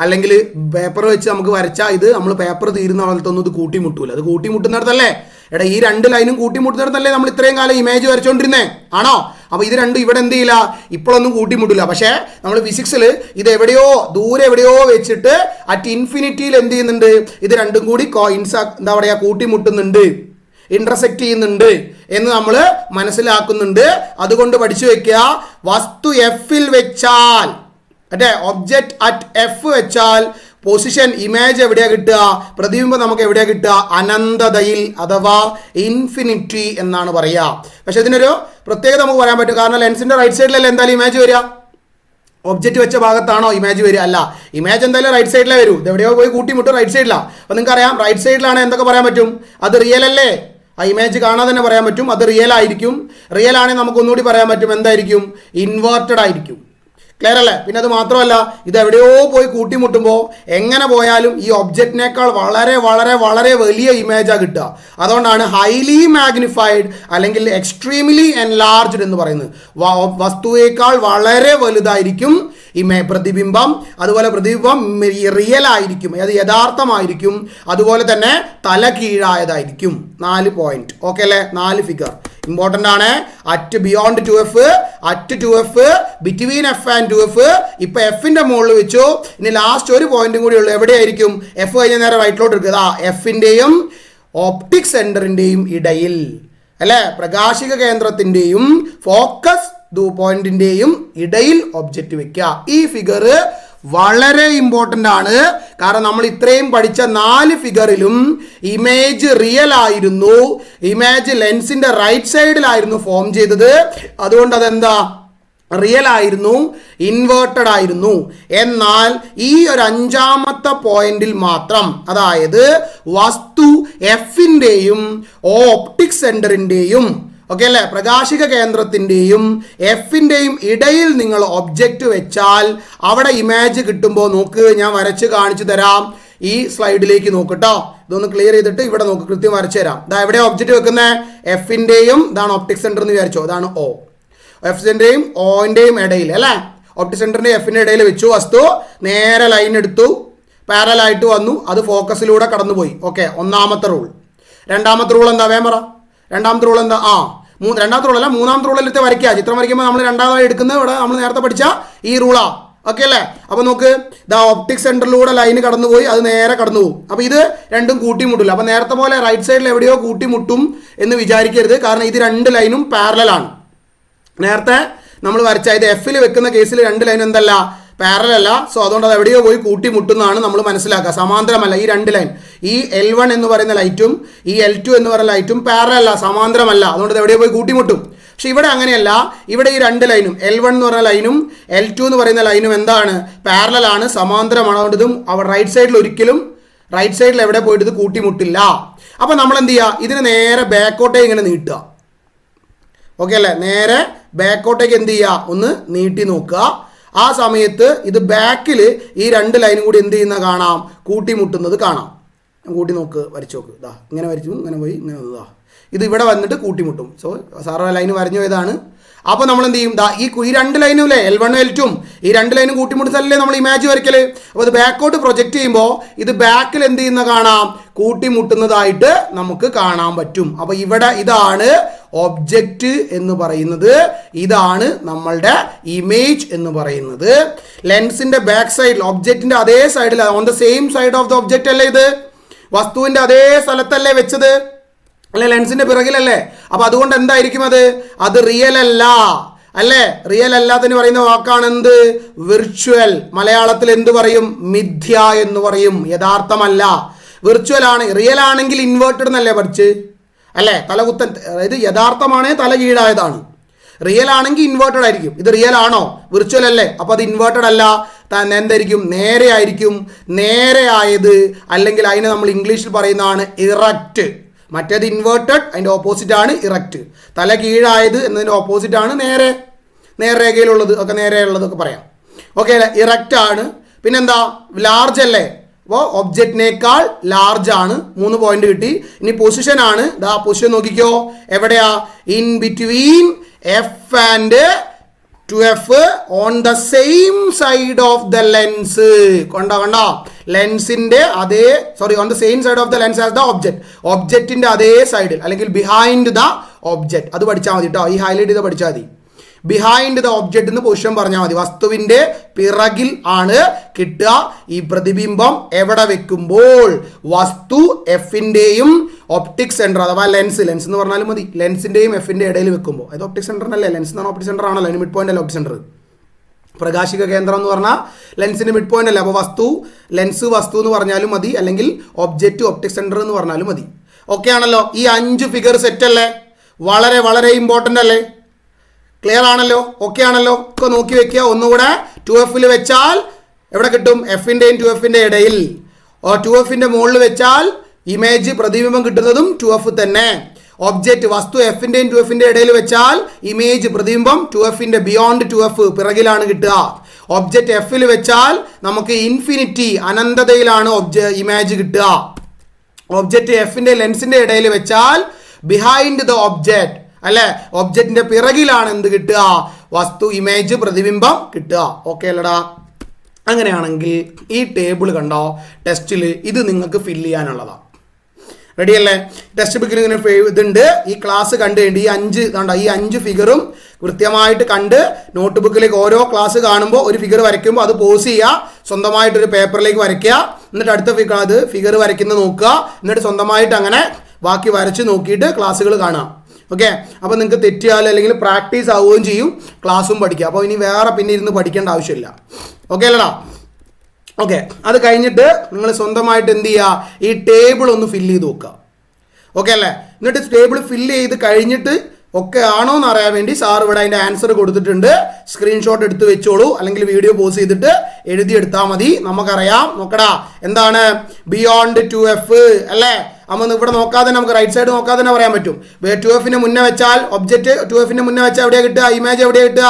അല്ലെങ്കിൽ പേപ്പർ വെച്ച് നമുക്ക് വരച്ചാൽ ഇത് നമ്മൾ പേപ്പർ തീരുന്ന പോലത്തൊന്നും ഇത് കൂട്ടിമുട്ടൂല. അത് കൂട്ടിമുട്ടുന്നിടത്തല്ലേ? എടാ, ഈ രണ്ട് ലൈനും കൂട്ടിമുട്ടുന്നിടത്തല്ലേ നമ്മൾ ഇത്രയും കാലം ഇമേജ് വരച്ചോണ്ടിരുന്നേ? ആണോ? അപ്പോൾ ഇത് രണ്ടും ഇവിടെ എന്ത് ചെയ്യില്ല? ഇപ്പോഴൊന്നും കൂട്ടിമുട്ടില്ല. പക്ഷേ നമ്മൾ ഫിസിക്സിൽ ഇത് എവിടെയോ ദൂരെ എവിടെയോ വെച്ചിട്ട് അറ്റ് ഇൻഫിനിറ്റിയിൽ എന്ത് ചെയ്യുന്നുണ്ട്? ഇത് രണ്ടും കൂടി എന്താ പറയുക? കൂട്ടിമുട്ടുന്നുണ്ട്, ഇന്റർസെക്ട് ചെയ്യുന്നുണ്ട് എന്ന് നമ്മൾ മനസ്സിലാക്കുന്നുണ്ട്. അതുകൊണ്ട് പഠിച്ചു വെക്കുക, വസ്തു എഫിൽ വെച്ചാൽ, ഒബ്ജക്റ്റ് അറ്റ് എഫ് വെച്ചാൽ പൊസിഷൻ ഇമേജ് എവിടെയാ കിട്ടുക, പ്രതിബിംബം നമുക്ക് എവിടെയാ കിട്ടുക, അനന്തതയിൽ അഥവാ ഇൻഫിനിറ്റി എന്നാണ് പറയുക. പക്ഷെ ഇതിനൊരു പ്രത്യേകത നമുക്ക് പറയാൻ പറ്റും. കാരണം ലെൻസിന്റെ റൈറ്റ് സൈഡിലല്ലേ എന്തായാലും ഇമേജ് വരിക, ഒബ്ജക്റ്റ് വെച്ച ഭാഗത്താണോ ഇമേജ് വരിക? അല്ല, ഇമേജ് എന്തായാലും റൈറ്റ് സൈഡിലേ വരൂ. ഇത് എവിടെയോ പോയി കൂട്ടിമുട്ടും റൈറ്റ് സൈഡിലാണ്. അപ്പോൾ നിങ്ങൾക്ക് അറിയാം റൈറ്റ് സൈഡിലാണ് എന്തൊക്കെ പറയാൻ പറ്റും, അത് റിയൽ അല്ലേ, ആ ഇമേജ് കാണാതെ തന്നെ പറയാൻ പറ്റും അത് റിയൽ ആയിരിക്കും. റിയൽ ആണെങ്കിൽ നമുക്ക് ഒന്നുകൂടി പറയാൻ പറ്റും എന്തായിരിക്കും, ഇൻവേർട്ടഡ് ആയിരിക്കും. ക്ലിയർ അല്ലേ? പിന്നെ അത് മാത്രമല്ല, ഇത് എവിടെയോ പോയി കൂട്ടിമുട്ടുമ്പോൾ എങ്ങനെ പോയാലും ഈ ഒബ്ജക്റ്റിനേക്കാൾ വളരെ വളരെ വളരെ വലിയ ഇമേജാണ് കിട്ടുക. അതുകൊണ്ടാണ് ഹൈലി മാഗ്നിഫൈഡ് അല്ലെങ്കിൽ എക്സ്ട്രീംലി എൻലാർജ്ഡ് എന്ന് പറയുന്നത്. വസ്തുവേക്കാൾ വളരെ വലുതായിരിക്കും പ്രതിബിംബം. അതുപോലെ പ്രതിബിംബം റിയൽ ആയിരിക്കും, അത് യഥാർത്ഥമായിരിക്കും. അതുപോലെ തന്നെ തല കീഴായതായിരിക്കും. 4 പോയിന്റ്. ഓക്കെ അല്ലേ? 4 ഫിഗർ ഇമ്പോർട്ടൻ്റ് ആണ്. At beyond 2f, at 2f, between f and 2f. ഇപ്പൊ എഫിന്റെ മുകളിൽ വെച്ചു. ഇനി ലാസ്റ്റ് ഒരു പോയിന്റും കൂടി ഉള്ളു. എവിടെയായിരിക്കും? എഫ് കഴിഞ്ഞ നേരെ റൈറ്റിലോട്ട് എടുക്കുക. എഫിന്റെയും ഓപ്റ്റിക് സെന്ററിന്റെയും ഇടയിൽ അല്ലെ, പ്രകാശിക കേന്ദ്രത്തിന്റെയും ഫോക്കസ് പോയിന്റിന്റെയും ഇടയിൽ ഒബ്ജക്റ്റ് വെക്കുക. ഈ ഫിഗർ വളരെ ഇമ്പോർട്ടൻ്റ് ആണ്. കാരണം നമ്മൾ ഇത്രയും പഠിച്ച 4 ഫിഗറിലും ഇമേജ് റിയൽ ആയിരുന്നു. ഇമേജ് ലെൻസിന്റെ റൈറ്റ് സൈഡിലായിരുന്നു ഫോം ചെയ്തത്. അതുകൊണ്ട് അതെന്താ, റിയൽ ആയിരുന്നു, ഇൻവേർട്ടഡ് ആയിരുന്നു. എന്നാൽ ഈ ഒരു 5ാമത്തെ പോയിന്റിൽ മാത്രം, അതായത് വസ്തു എഫിന്റെയും ഓപ്റ്റിക് സെന്ററിന്റെയും ഓക്കെ അല്ലേ, പ്രകാശിക കേന്ദ്രത്തിന്റെയും എഫിന്റെയും ഇടയിൽ നിങ്ങൾ ഒബ്ജക്റ്റ് വെച്ചാൽ അവിടെ ഇമേജ് കിട്ടുമ്പോൾ നോക്ക്, ഞാൻ വരച്ച് കാണിച്ചു തരാം. ഈ സ്ലൈഡിലേക്ക് നോക്കട്ടോ, ഇതൊന്ന് ക്ലിയർ ചെയ്തിട്ട് ഇവിടെ നോക്ക്, കൃത്യം വരച്ചു തരാം. ഇതാ എവിടെ ഒബ്ജക്റ്റ് വെക്കുന്നത്, എഫിന്റെയും ഇതാണ് ഒപ്റ്റിക് സെന്റർ എന്ന് വിചാരിച്ചോ, ഇതാണ് ഒ. എഫിന്റെയും ഓന്റെയും ഇടയിൽ അല്ലേ, ഒപ്റ്റിക് സെന്ററിന്റെ എഫിന്റെ ഇടയിൽ വെച്ചു. വസ്തു നേരെ ലൈൻ എടുത്തു, പാരലായിട്ട് വന്നു, അത് ഫോക്കസിലൂടെ കടന്നുപോയി. ഓക്കെ, 1ാമത്തെ റൂൾ. 2ാമത്തെ റൂൾ എന്താ, വേം പറ. 2ാമത്തെ റൂൾ എന്താ? രണ്ടാമത്തെ റൂൾ അല്ല, 3ാമത്തെ റൂളിലത്തെ വരയ്ക്കുക. ചിത്രം വരയ്ക്കുമ്പോൾ നമ്മൾ 2ാമതായി എടുക്കുന്നത് ഇവിടെ നമ്മൾ നേരത്തെ പഠിച്ച ഈ റൂളാ. ഓക്കെ അല്ലേ? അപ്പൊ നോക്ക്, ദാ ഒപ്റ്റിക് സെന്ററിലൂടെ ലൈന് കടന്നുപോയി, അത് നേരെ കടന്നു പോകും. അപ്പൊ ഇത് രണ്ടും കൂട്ടിമുട്ടില്ല. അപ്പൊ നേരത്തെ പോലെ റൈറ്റ് സൈഡിൽ എവിടെയോ കൂട്ടിമുട്ടും എന്ന് വിചാരിക്കരുത്. കാരണം ഇത് 2 ലൈനും പാരലലാണ്. നേരത്തെ നമ്മൾ വരച്ച ഇത് എഫിൽ വെക്കുന്ന കേസിൽ 2 ലൈൻ എന്തല്ല, പാരലല്ല. സോ അതുകൊണ്ട് അത് എവിടെയോ പോയി കൂട്ടിമുട്ടുന്നതാണ് നമ്മൾ മനസ്സിലാക്കുക. സമാന്തരമല്ല. ഈ 2 ലൈൻ, ഈ L1 എന്ന് പറയുന്ന ലൈറ്റും ഈ L2 എന്ന് പറയുന്ന ലൈറ്റും പാരലല്ല, സമാന്തരമല്ല. അതുകൊണ്ട് അത് എവിടെയോ പോയി കൂട്ടിമുട്ടും. പക്ഷെ ഇവിടെ അങ്ങനെയല്ല. ഇവിടെ ഈ 2 ലൈനും L1 എന്ന് പറയുന്ന ലൈനും L2 എന്ന് പറയുന്ന ലൈനും എന്താണ്, പാരലലാണ്, സമാന്തരമാണ്. അതുകൊണ്ട് ഇതും അവർ റൈറ്റ് സൈഡിൽ ഒരിക്കലും റൈറ്റ് സൈഡിൽ എവിടെ പോയിട്ട് ഇത് കൂട്ടിമുട്ടില്ല. അപ്പൊ നമ്മൾ എന്ത് ചെയ്യുക, ഇതിന് നേരെ ബാക്കോട്ടേക്ക് ഇങ്ങനെ നീട്ടുക. ഓക്കെ അല്ലേ? നേരെ ബാക്കോട്ടേക്ക് എന്ത് ചെയ്യുക, ഒന്ന് നീട്ടി നോക്കുക. ആ സമയത്ത് ഇത് ബാക്കിൽ ഈ 2 ലൈനും കൂടി എന്ത് ചെയ്യുന്ന കാണാം, കൂട്ടിമുട്ടുന്നത് കാണാം. കൂട്ടി നോക്ക്, വരച്ചു നോക്ക്. ഇതാ ഇങ്ങനെ വരച്ചു, ഇങ്ങനെ പോയി, ഇങ്ങനെ വന്നതാ. ഇത് ഇവിടെ വന്നിട്ട് കൂട്ടിമുട്ടും. സോ സാറ് ലൈന് വരഞ്ഞു പോയതാണ്. അപ്പോൾ നമ്മൾ എന്ത് ചെയ്യും, ഈ 2 ലൈനും അല്ലേ, L1 L2 ഈ 2 ലൈനും കൂട്ടിമുട്ടല്ലേ നമ്മൾ ഇമേജ് വരയ്ക്കല്. അപ്പോൾ ഇത് ബാക്കോട്ട് പ്രൊജക്റ്റ് ചെയ്യുമ്പോൾ ഇത് ബാക്കിൽ എന്ത് ചെയ്യുന്ന കാണാം, കൂട്ടിമുട്ടുന്നതായിട്ട് നമുക്ക് കാണാൻ പറ്റും. അപ്പോൾ ഇവിടെ ഇതാണ് ഒബ്ജക്റ്റ് എന്ന് പറയുന്നത്, ഇതാണ് നമ്മളുടെ ഇമേജ് എന്ന് പറയുന്നത്. ലെൻസിന്റെ ബാക്ക് സൈഡിൽ ഒബ്ജക്റ്റിന്റെ അതേ സൈഡിൽ, on the same side of the object അല്ലേ, ഇത് വസ്തുവിന്റെ അതേ സ്ഥലത്തല്ലേ വെച്ചത് അല്ലെ, ലെൻസിന്റെ പിറകിലല്ലേ. അപ്പൊ അതുകൊണ്ട് എന്തായിരിക്കും അത് റിയൽ അല്ല അല്ലേ. റിയൽ അല്ലാത്തതിന് പറയുന്ന വാക്കാണ് എന്ത്, വിർച്വൽ. മലയാളത്തിൽ എന്ത് പറയും, മിഥ്യ എന്ന് പറയും. യഥാർത്ഥമല്ല, വിർച്വൽ ആണ്. റിയൽ ആണെങ്കിൽ ഇൻവേർട്ടഡ് എന്നല്ലേ പഠിച്ച് അല്ലേ, തലകുത്തൻ. അതായത് യഥാർത്ഥമാണേ തല കീഴായതാണ്. റിയൽ ആണെങ്കിൽ ഇൻവേർട്ടഡ് ആയിരിക്കും. ഇത് റിയൽ ആണോ, വിർച്വൽ അല്ലേ, അപ്പൊ അത് ഇൻവേർട്ടഡ് അല്ല, എന്തായിരിക്കും, നേരെ ആയിരിക്കും. നേരെ ആയത് അല്ലെങ്കിൽ അതിനെ നമ്മൾ ഇംഗ്ലീഷിൽ പറയുന്നതാണ് ഇറക്റ്റ്. മറ്റേത് ഇൻവേർട്ടഡ്, അതിൻ്റെ ഓപ്പോസിറ്റ് ആണ് ഇറക്റ്റ്. തല കീഴായത് എന്നതിൻ്റെ ഓപ്പോസിറ്റ് ആണ് നേരെ, നേർരേഖയിലുള്ളത് ഒക്കെ നേരെയുള്ളതൊക്കെ പറയാം. ഓക്കെ, ഇറക്റ്റ് ആണ്. പിന്നെന്താ, ലാർജ് അല്ലേ, അപ്പോൾ ഒബ്ജക്റ്റിനേക്കാൾ ലാർജ് ആണ്. 3 പോയിന്റ് കിട്ടി. ഇനി പൊസിഷൻ ആണ്. ദാ പൊസിഷൻ നോക്കിക്കോ, എവിടെയാ, in between F and 2f on the same side of the lens. കണ്ടോ, ലെൻസിന്റെ അതേ, on the same side of the lens as the object. ഒബ്ജക്റ്റിന്റെ അതേ സൈഡിൽ അല്ലെങ്കിൽ ബിഹൈൻഡ് ദ ഒബ്ജക്ട്. അത് പഠിച്ചാൽ മതി കേട്ടോ, ഈ ഹൈലൈറ്റ് ചെയ്ത് പഠിച്ചാൽ മതി. ബിഹൈൻഡ് ദ ഒബ്ജക്റ്റ് എന്ന് പൊസിഷൻ പറഞ്ഞാൽ മതി. വസ്തുവിന്റെ പിറകിൽ ആണ് കിട്ടുക ഈ പ്രതിബിംബം. എവിടെ വെക്കുമ്പോൾ, വസ്തു എഫിന്റെയും ഒപ്റ്റിക് സെന്റർ അഥവാ ലെൻസ് എന്ന് പറഞ്ഞാലും മതി, ലെൻസിന്റെയും എഫിന്റെ ഇടയിൽ വെക്കുമ്പോൾ. അത് ഒപ്റ്റിക് സെന്ററിനല്ലേ, ലെൻസ് എന്ന് പറഞ്ഞാൽ ഒപ്റ്റിക് സെന്റർ ആണല്ലോ, മിഡ് പോയിന്റ് അല്ല ഒപ്റ്റിക് സെന്റർ. പ്രകാശിക കേന്ദ്രം എന്ന് പറഞ്ഞാൽ ലെൻസിൻ്റെ മിഡ് പോയിന്റ് അല്ലേ. അപ്പോൾ ലെൻസ് വസ്തു എന്ന് പറഞ്ഞാലും മതി, അല്ലെങ്കിൽ ഒബ്ജക്റ്റ് ഒപ്റ്റിക് സെൻറ്റർ എന്ന് പറഞ്ഞാലും മതി. ഓക്കെ ആണല്ലോ. ഈ 5 ഫിഗർ സെറ്റ് അല്ലേ, വളരെ വളരെ ഇമ്പോർട്ടൻ്റ് അല്ലേ, ക്ലിയർ ആണല്ലോ, ഓക്കെ ആണല്ലോ. ഒക്കെ നോക്കി വെക്കുക. ഒന്നുകൂടെ 2F വെച്ചാൽ എവിടെ കിട്ടും? Fൻ്റെയും 2Fൻ്റെ ഇടയിൽ. 2Fൻ്റെ മുകളിൽ വെച്ചാൽ ഇമേജ് പ്രതിബിംബം കിട്ടുന്നതും 2F തന്നെ. ഒബ്ജക്റ്റ് വസ്തു Fൻ്റെയും 2Fൻ്റെ ഇടയിൽ വെച്ചാൽ ഇമേജ് പ്രതിബിംബം 2Fൻ്റെ ബിയോണ്ട് 2F പിറകിലാണ് കിട്ടുക. ഒബ്ജക്റ്റ് F വെച്ചാൽ നമുക്ക് ഇൻഫിനിറ്റി അനന്തതയിലാണ് ഇമേജ് കിട്ടുക. ഒബ്ജക്റ്റ് Fൻ്റെ ലെൻസിൻ്റെ ഇടയിൽ വെച്ചാൽ ബിഹൈൻഡ് ദ ഒബ്ജക്റ്റ് അല്ലെ, ഒബ്ജക്റ്റിന്റെ പിറകിലാണ് എന്ത് കിട്ടുക? വസ്തു ഇമേജ് പ്രതിബിംബം കിട്ടുക. ഓക്കെ അല്ലടാ. അങ്ങനെയാണെങ്കിൽ ഈ ടേബിൾ കണ്ടോ ടെസ്റ്റിൽ, ഇത് നിങ്ങൾക്ക് ഫില്ല് ചെയ്യാനുള്ളതാണ്. റെഡി അല്ലേ? ടെക്സ്റ്റ് ബുക്കിൽ ഇങ്ങനെ ഇതുണ്ട്. ഈ ക്ലാസ് കണ്ടു കഴിഞ്ഞ് ഈ 5 ഫിഗറും കൃത്യമായിട്ട് കണ്ട് നോട്ട് ബുക്കിലേക്ക് ഓരോ ക്ലാസ് കാണുമ്പോൾ ഒരു ഫിഗർ വരയ്ക്കുമ്പോൾ അത് പോസ് ചെയ്യുക, സ്വന്തമായിട്ടൊരു പേപ്പറിലേക്ക് വരയ്ക്കുക. എന്നിട്ട് അടുത്ത ഫിഗർ വരയ്ക്കുന്നത് നോക്കുക. എന്നിട്ട് സ്വന്തമായിട്ട് അങ്ങനെ ബാക്കി വരച്ച് നോക്കിയിട്ട് ക്ലാസ്സുകൾ കാണാം. ഓക്കെ. അപ്പോൾ നിങ്ങൾക്ക് തെറ്റിയാൽ അല്ലെങ്കിൽ പ്രാക്ടീസ് ആവുകയും ചെയ്യും, ക്ലാസ്സും പഠിക്കുക. അപ്പോൾ ഇനി വേറെ പിന്നെ ഇരുന്ന് പഠിക്കേണ്ട ആവശ്യമില്ല. ഓക്കെ അല്ലടാ. ഓക്കെ. അത് കഴിഞ്ഞിട്ട് നിങ്ങൾ സ്വന്തമായിട്ട് എന്ത് ചെയ്യുക? ഈ ടേബിൾ ഒന്ന് ഫില്ല് ചെയ്ത് നോക്കുക. ഓക്കെ അല്ലേ? എന്നിട്ട് ടേബിൾ ഫില്ല് ചെയ്ത് കഴിഞ്ഞിട്ട് ഒക്കെ ആണോ എന്ന് അറിയാൻ വേണ്ടി സാർ ഇവിടെ അതിൻ്റെ ആൻസർ കൊടുത്തിട്ടുണ്ട്. സ്ക്രീൻഷോട്ട് എടുത്ത് വെച്ചോളൂ, അല്ലെങ്കിൽ വീഡിയോ പോസ് ചെയ്തിട്ട് എഴുതിയെടുത്താൽ മതി. നമുക്കറിയാം. നോക്കടാ, എന്താണ് ബിയോണ്ട് 2F അല്ലേ? അപ്പോൾ ഇവിടെ നോക്കാതെ നമുക്ക് റൈറ്റ് സൈഡ് നോക്കാതെ തന്നെ പറയാൻ പറ്റും. 2Fന് മുന്നേ വെച്ചാൽ ഒബ്ജക്റ്റ് 2Fന് മുന്നേ വെച്ചാൽ എവിടെയാണ് കിട്ടുക? ഇമേജ് എവിടെയാണ് കിട്ടുക?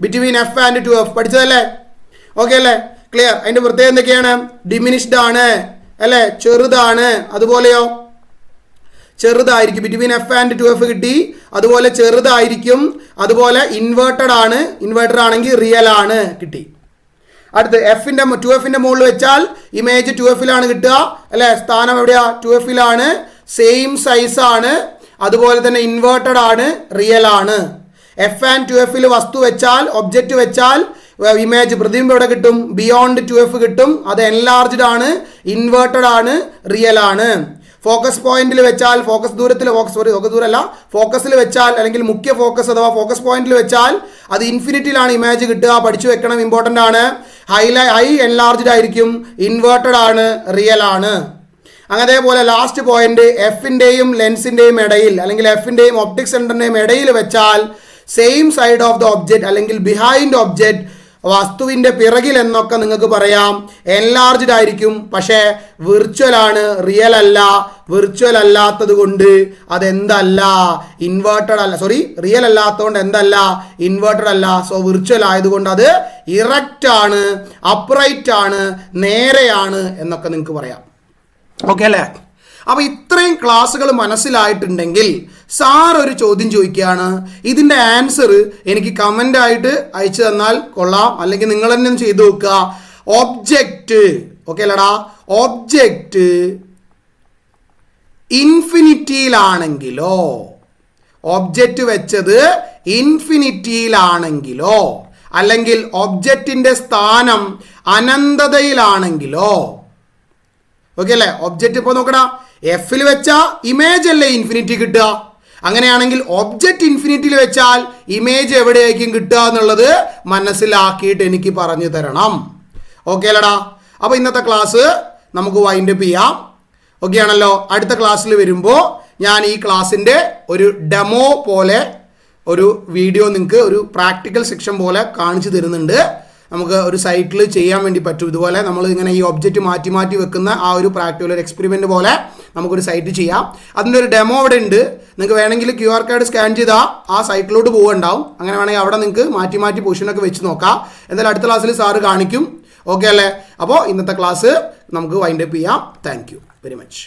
Between F and 2F. പഠിച്ചതല്ലേ? ഓക്കെ അല്ലേ? ക്ലിയർ. അതിൻ്റെ പ്രത്യേകം എന്തൊക്കെയാണ്? ഡിമിനിഷ്ഡ് ആണ് അല്ലേ, ചെറുതാണ്. അതുപോലെയോ ചെറുതായിരിക്കും. ബിറ്റ്വീൻ F ആൻഡ് 2F കിട്ടി. അതുപോലെ ചെറുതായിരിക്കും. അതുപോലെ ഇൻവേർട്ടഡ് ആണ്. ഇൻവേർട്ടഡ് ആണെങ്കിൽ റിയൽ ആണ് കിട്ടി. അടുത്ത് 2Fൻ്റെ മുകളിൽ വെച്ചാൽ ഇമേജ് 2Fലാണ് കിട്ടുക അല്ലേ. സ്ഥാനം എവിടെയാ? 2Fലാണ്. സെയിം സൈസ് ആണ്. അതുപോലെ തന്നെ ഇൻവേർട്ടഡ് ആണ്, റിയൽ ആണ്. F ആൻഡ് 2F വസ്തു വെച്ചാൽ ഒബ്ജക്റ്റ് വെച്ചാൽ ഇമേജ് പ്രതിബിംബം എവിടെ കിട്ടും? ബിയോണ്ട് 2F കിട്ടും. അത് എൻലാർജ്ഡ് ആണ്, ഇൻവേർട്ടഡ് ആണ്, റിയൽ ആണ്. ഫോക്കസ് പോയിന്റിൽ വെച്ചാൽ ഫോക്കസിൽ വെച്ചാൽ അല്ലെങ്കിൽ മുഖ്യ ഫോക്കസ് അഥവാ ഫോക്കസ് പോയിന്റിൽ വെച്ചാൽ അത് ഇൻഫിനിറ്റിയിലാണ് ഇമേജ് കിട്ടുക. പഠിച്ചു വെക്കണം, ഇമ്പോർട്ടൻ്റ് ആണ്. ഹൈ എൻലാർജ്ഡ് ആയിരിക്കും, ഇൻവേർട്ടഡ് ആണ്, റിയൽ ആണ്. അതേപോലെ ലാസ്റ്റ് പോയിന്റ് Fൻ്റെയും ലെൻസിൻ്റെയും ഇടയിൽ അല്ലെങ്കിൽ Fൻ്റെയും ഒപ്റ്റിക് സെൻറ്ററിൻ്റെയും ഇടയിൽ വെച്ചാൽ same side of the object അല്ലെങ്കിൽ ബിഹൈൻഡ് ഒബ്ജക്റ്റ് വസ്തുവിൻ്റെ പിറകിൽ എന്നൊക്കെ നിങ്ങൾക്ക് പറയാം. എൻലാർജ്ഡ് ആയിരിക്കും, പക്ഷേ വിർച്വൽ ആണ്, റിയൽ അല്ല. വിർച്വൽ അല്ലാത്തത് കൊണ്ട് അതെന്തല്ല? ഇൻവേർട്ടഡ് അല്ല. റിയൽ അല്ലാത്തതുകൊണ്ട് എന്തല്ല? ഇൻവേർട്ടഡ് അല്ല. സോ വിർച്വൽ ആയതുകൊണ്ട് അത് ഇറക്റ്റ് ആണ്, അപ്രൈറ്റ് ആണ്, നേരെയാണ് എന്നൊക്കെ നിങ്ങൾക്ക് പറയാം. ഓക്കെ അല്ലേ? അപ്പോൾ ഇത്രയും ക്ലാസ്സുകൾ മനസ്സിലായിട്ടുണ്ടെങ്കിൽ സാർ ഒരു ചോദ്യം ചോദിക്കുകയാണ്. ഇതിൻ്റെ ആൻസർ എനിക്ക് കമൻ്റ് ആയിട്ട് അയച്ചു തന്നാൽ കൊള്ളാം, അല്ലെങ്കിൽ നിങ്ങൾ തന്നെ ചെയ്തു നോക്കുക. ഒബ്ജക്റ്റ് ഓക്കെ അല്ലടാ, ഒബ്ജക്റ്റ് ഇൻഫിനിറ്റിയിലാണെങ്കിലോ, ഒബ്ജക്റ്റ് വെച്ചത് ഇൻഫിനിറ്റിയിലാണെങ്കിലോ, അല്ലെങ്കിൽ ഒബ്ജക്റ്റിൻ്റെ സ്ഥാനം അനന്തതയിലാണെങ്കിലോ. ഓക്കെ അല്ലേ? ഒബ്ജക്റ്റ് ഇപ്പോൾ നോക്കടാ, Fൽ വെച്ചാൽ ഇമേജ് അല്ലേ ഇൻഫിനിറ്റി കിട്ടുക. അങ്ങനെയാണെങ്കിൽ ഒബ്ജക്റ്റ് ഇൻഫിനിറ്റിയിൽ വെച്ചാൽ ഇമേജ് എവിടെയായിരിക്കും കിട്ടുക എന്നുള്ളത് മനസ്സിലാക്കിയിട്ട് എനിക്ക് പറഞ്ഞു തരണം. ഓക്കെ അല്ലടാ? അപ്പോൾ ഇന്നത്തെ ക്ലാസ് നമുക്ക് വൈൻഡ് അപ്പ് ചെയ്യാം. ഓക്കെ ആണല്ലോ? അടുത്ത ക്ലാസ്സിൽ വരുമ്പോൾ ഞാൻ ഈ ക്ലാസ്സിൻ്റെ ഒരു ഡെമോ പോലെ ഒരു വീഡിയോ നിങ്ങൾക്ക് ഒരു പ്രാക്ടിക്കൽ സെക്ഷൻ പോലെ കാണിച്ചു തരുന്നുണ്ട്. നമുക്ക് ഒരു സൈറ്റിൽ ചെയ്യാൻ വേണ്ടി പറ്റും. ഇതുപോലെ നമ്മൾ ഇങ്ങനെ ഈ ഒബ്ജക്റ്റ് മാറ്റി മാറ്റി വെക്കുന്ന ആ ഒരു പ്രാക്ടിക്കൽ ഒരു എക്സ്പെരിമെൻ്റ് പോലെ നമുക്കൊരു സൈറ്റ് ചെയ്യാം. അതിൻ്റെ ഒരു ഡെമോ അവിടെ ഉണ്ട്. നിങ്ങൾക്ക് വേണമെങ്കിൽ QR കോഡ് സ്കാൻ ചെയ്താൽ ആ സൈറ്റിലോട്ട് പോകുന്നുണ്ടാവും. അങ്ങനെ വേണമെങ്കിൽ അവിടെ നിങ്ങൾക്ക് മാറ്റി മാറ്റി പൊസിഷനൊക്കെ വെച്ച് നോക്കാം. എന്തായാലും അടുത്ത ക്ലാസ്സിൽ സാറ് കാണിക്കും. ഓക്കെ അല്ലേ? അപ്പോൾ ഇന്നത്തെ ക്ലാസ് നമുക്ക് വൈൻഡ് അപ്പ് ചെയ്യാം. Thank you very much.